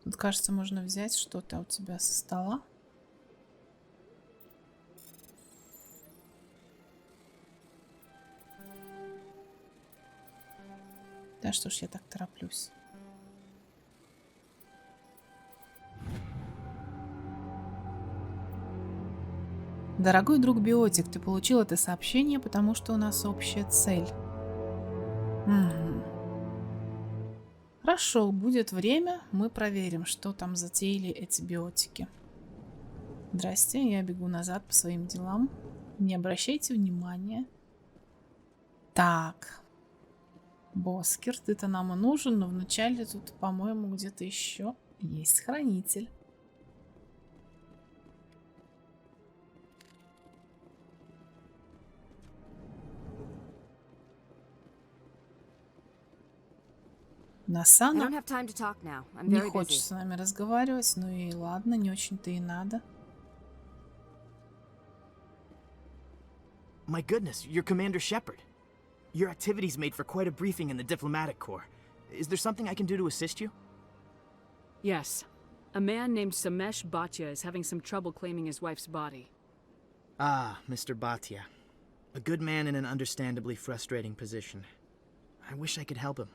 Тут, кажется, можно взять что-то у тебя со стола. Да что ж я так тороплюсь. Дорогой друг Биотик, ты получил это сообщение, потому что у нас общая цель. Хорошо, будет время, мы проверим, что там затеяли эти биотики. Здрасте, я бегу назад по своим делам. Не обращайте внимания. Так. Боскер, ты-то нам и нужен, но вначале тут, по-моему, где-то еще есть хранитель. Насана не хочет с нами разговаривать, ну и ладно, не очень-то и надо. My goodness, you're Commander Shepard. Your activities made for quite a briefing in the diplomatic corps. Is there something I can do to assist you? Yes. A man named Samesh Bhatia is having some trouble claiming his wife's body. Ah, Mr. Bhatia. A good man in an understandably frustrating position. I wish I could help him.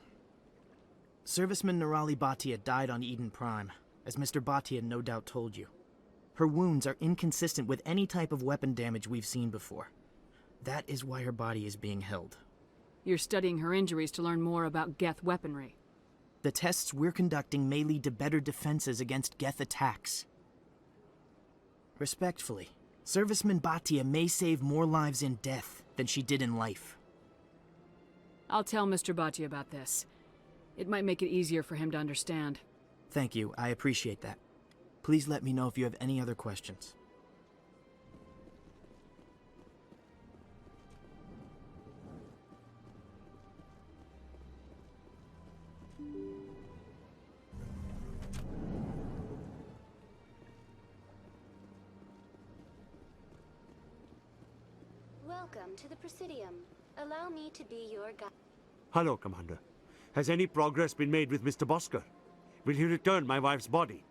Serviceman Nirali Bhatia died on Eden Prime, as Mr. Bhatia no doubt told you. Her wounds are inconsistent with any type of weapon damage we've seen before. That is why her body is being held. You're studying her injuries to learn more about Geth weaponry. The tests we're conducting may lead to better defenses against Geth attacks. Respectfully, Serviceman Bhatia may save more lives in death than she did in life. I'll tell Mr. Bhatia about this. It might make it easier for him to understand. Thank you, I appreciate that. Please let me know if you have any other questions. Welcome to the Presidium. Allow me to be your guide. Hello, Commander. Has any progress been made with Mr. Bosker? Will he return my wife's body?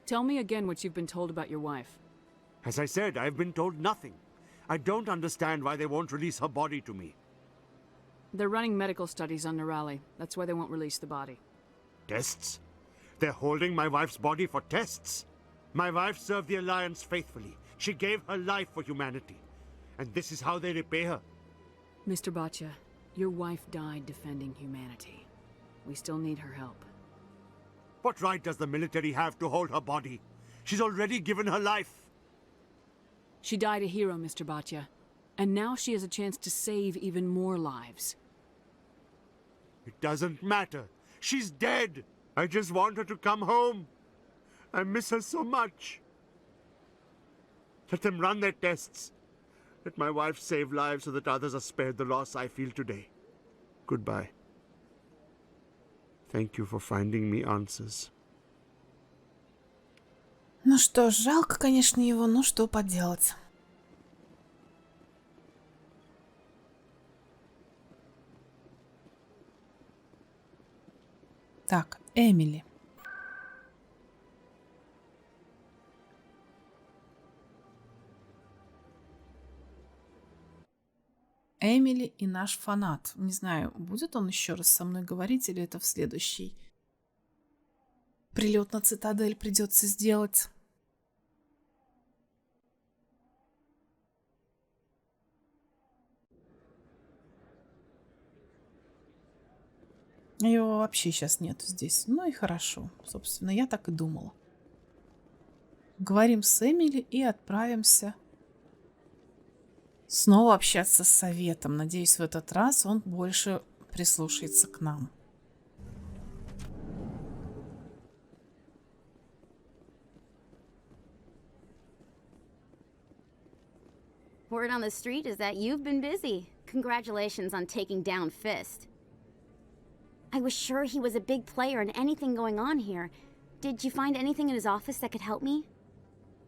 Tell me again what you've been told about your wife. As I said, I've been told nothing. I don't understand why they won't release her body to me. They're running medical studies on Nirali. That's why they won't release the body. Tests? They're holding my wife's body for tests? My wife served the Alliance faithfully. She gave her life for humanity. And this is how they repay her. Mr. Bhatia, your wife died defending humanity. We still need her help. What right does the military have to hold her body? She's already given her life. She died a hero, Mr. Bhatia. And now she has a chance to save even more lives. It doesn't matter. She's dead. I just want her to come home. I miss her so much. Let them run their tests. Let my wife save lives so that others are spared the loss I feel today. Goodbye. Thank you for finding me answers. Ну что, жалко, конечно, его, но что поделать. Так, Эмили. Эмили и наш фанат. Не знаю, будет он еще раз со мной говорить или это в следующий прилет на Цитадель придется сделать. Его вообще сейчас нету здесь. Ну и хорошо. Собственно, я так и думала. Говорим с Эмили и отправимся снова общаться с Советом. Надеюсь, в этот раз он больше прислушается к нам. Word on the street is that you've been busy. Congratulations on taking down Fist. I was sure he was a big player in anything going on here. Did you find anything in his office that could help me?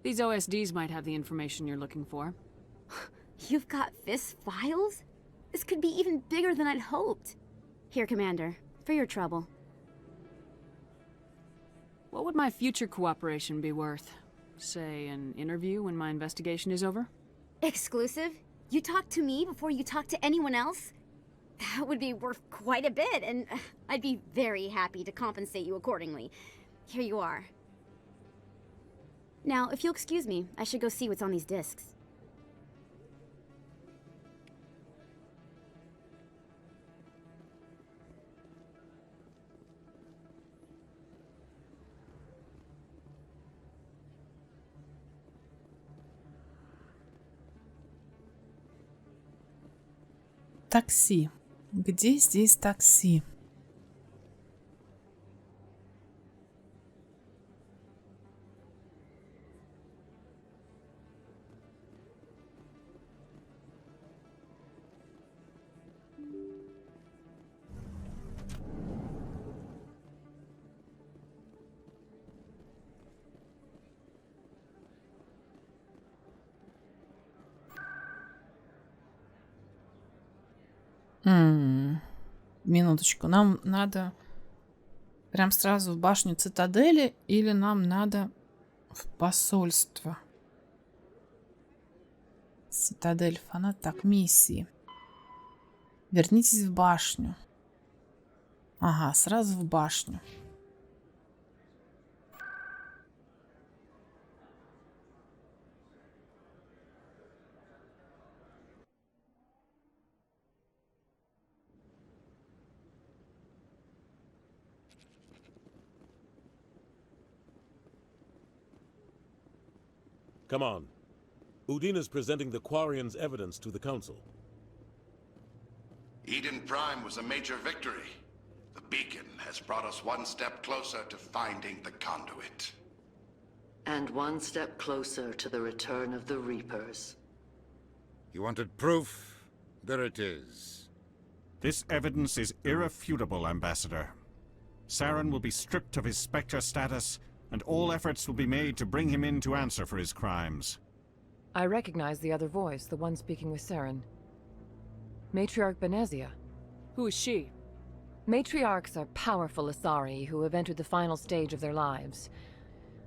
These OSDs might have the information you're looking for. You've got Fist's files? This could be even bigger than I'd hoped. Here, Commander, for your trouble. What would my future cooperation be worth? Say, an interview when my investigation is over? Exclusive? You talk to me before you talk to anyone else? That would be worth quite a bit, and I'd be very happy to compensate you accordingly. Here you are. Now, if you'll excuse me, I should go see what's on these discs. Такси. Где здесь такси? Минуточку, нам надо прям сразу в башню Цитадели или нам надо в посольство? Цитадель, фанат, так, миссии. Вернитесь в башню. Ага, сразу в башню. Come on. Udina's presenting the Quarians' evidence to the Council. Eden Prime was a major victory. The beacon has brought us one step closer to finding the conduit. And one step closer to the return of the Reapers. You wanted proof? There it is. This evidence is irrefutable, Ambassador. Saren will be stripped of his Spectre status, and all efforts will be made to bring him in to answer for his crimes. I recognize the other voice, the one speaking with Saren. Matriarch Benezia. Who is she? Matriarchs are powerful Asari who have entered the final stage of their lives.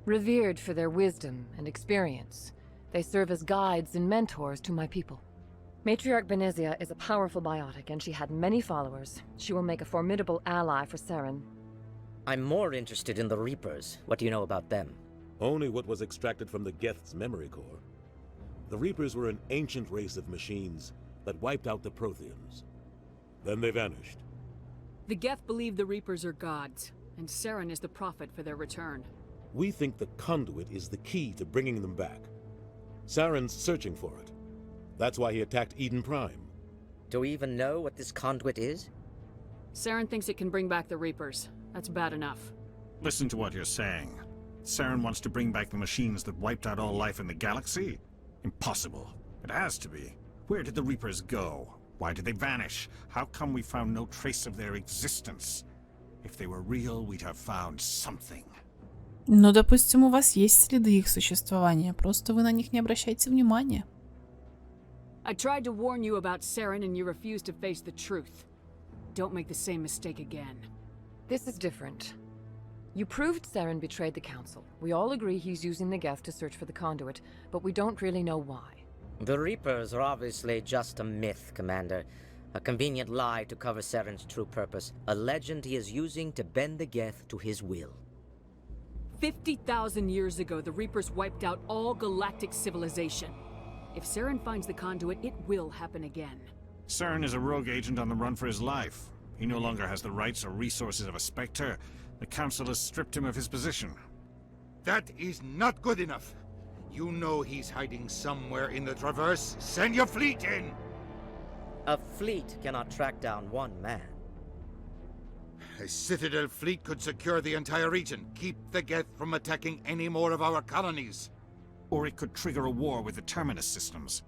Revered for their wisdom and experience, they serve as guides and mentors to my people. Matriarch Benezia is a powerful biotic, and she had many followers. She will make a formidable ally for Saren. I'm more interested in the Reapers. What do you know about them? Only what was extracted from the Geth's memory core. The Reapers were an ancient race of machines that wiped out the Protheans. Then they vanished. The Geth believe the Reapers are gods, and Saren is the prophet for their return. We think the conduit is the key to bringing them back. Saren's searching for it. That's why he attacked Eden Prime. Do we even know what this conduit is? Saren thinks it can bring back the Reapers. That's bad enough. Listen to what you're saying. Saren wants to bring back the machines that wiped out all life in the galaxy? Impossible. It has to be. Where did the Reapers go? Why did they vanish? How come we found no trace of their existence? If they were real, we'd have found something. Ну, допустим, у вас есть следы их существования, просто вы на них не обращайте внимания. I tried to warn you about Saren and you refused to face the truth. Don't make the same mistake again. This is different. You proved Saren betrayed the Council. We all agree he's using the Geth to search for the conduit, but we don't really know why. The Reapers are obviously just a myth, Commander. A convenient lie to cover Saren's true purpose. A legend he is using to bend the Geth to his will. 50,000 years ago, the Reapers wiped out all galactic civilization. If Saren finds the conduit, it will happen again. Saren is a rogue agent on the run for his life. He no longer has the rights or resources of a Spectre. The Council has stripped him of his position. That is not good enough. You know he's hiding somewhere in the Traverse. Send your fleet in! A fleet cannot track down one man. A Citadel fleet could secure the entire region, keep the Geth from attacking any more of our colonies. Or it could trigger a war with the Terminus systems.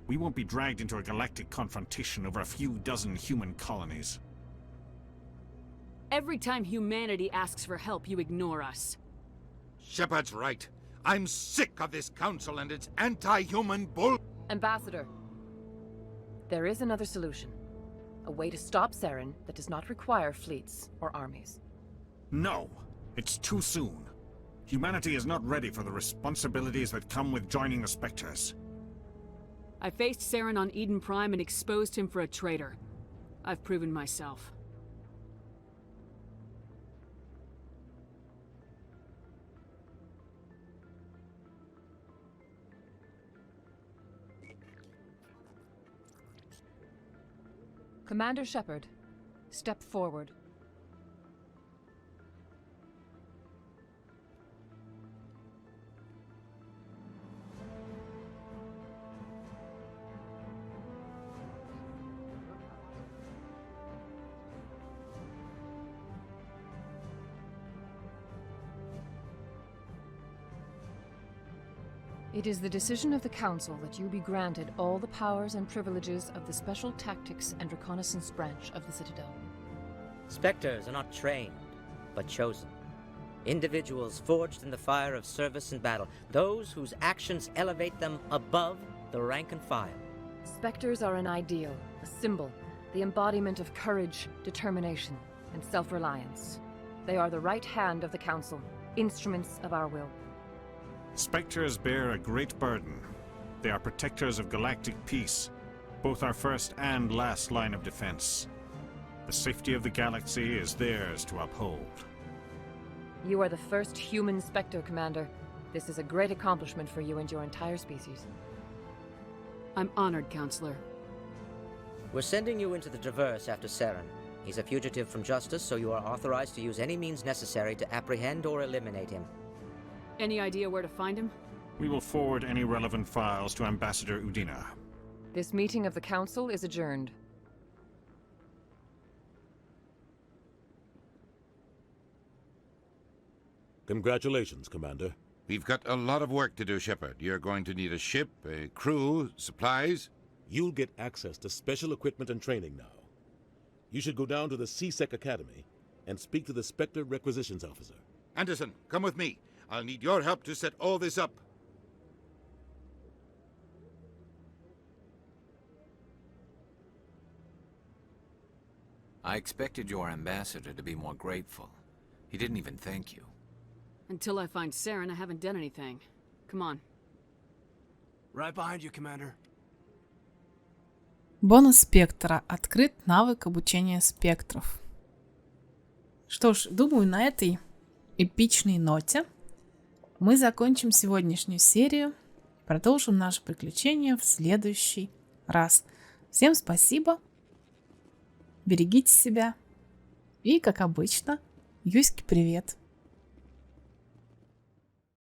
We won't be dragged into a galactic confrontation over a few dozen human colonies. Every time humanity asks for help, you ignore us. Shepard's right. I'm sick of this council and its anti-human bull... Ambassador, there is another solution. A way to stop Saren that does not require fleets or armies. No, it's too soon. Humanity is not ready for the responsibilities that come with joining the Spectres. I faced Saren on Eden Prime and exposed him for a traitor. I've proven myself. Commander Shepard, step forward. It is the decision of the Council that you be granted all the powers and privileges of the Special Tactics and Reconnaissance Branch of the Citadel. Spectres are not trained, but chosen. Individuals forged in the fire of service and battle, those whose actions elevate them above the rank and file. Spectres are an ideal, a symbol, the embodiment of courage, determination, and self-reliance. They are the right hand of the Council, instruments of our will. Spectres bear a great burden. They are protectors of galactic peace, both our first and last line of defense. The safety of the galaxy is theirs to uphold. You are the first human Spectre, Commander. This is a great accomplishment for you and your entire species. I'm honored, Counselor. We're sending you into the Traverse after Saren. He's a fugitive from justice, so you are authorized to use any means necessary to apprehend or eliminate him. Any idea where to find him? We will forward any relevant files to Ambassador Udina. This meeting of the Council is adjourned. Congratulations, Commander. We've got a lot of work to do, Shepard. You're going to need a ship, a crew, supplies. You'll get access to special equipment and training now. You should go down to the C-Sec Academy and speak to the Spectre Requisitions Officer. Anderson, come with me. I'll need your help to set all this up. I expected your ambassador to be more grateful. He didn't even thank you. Until I find Saren, I haven't done anything. Come on. Right behind you, Commander. Бонус спектра. Открыт навык обучения спектров. Что ж, думаю, на этой эпичной ноте мы закончим сегодняшнюю серию. Продолжим наше приключение в следующий раз. Всем спасибо. Берегите себя. И, как обычно, Юське привет.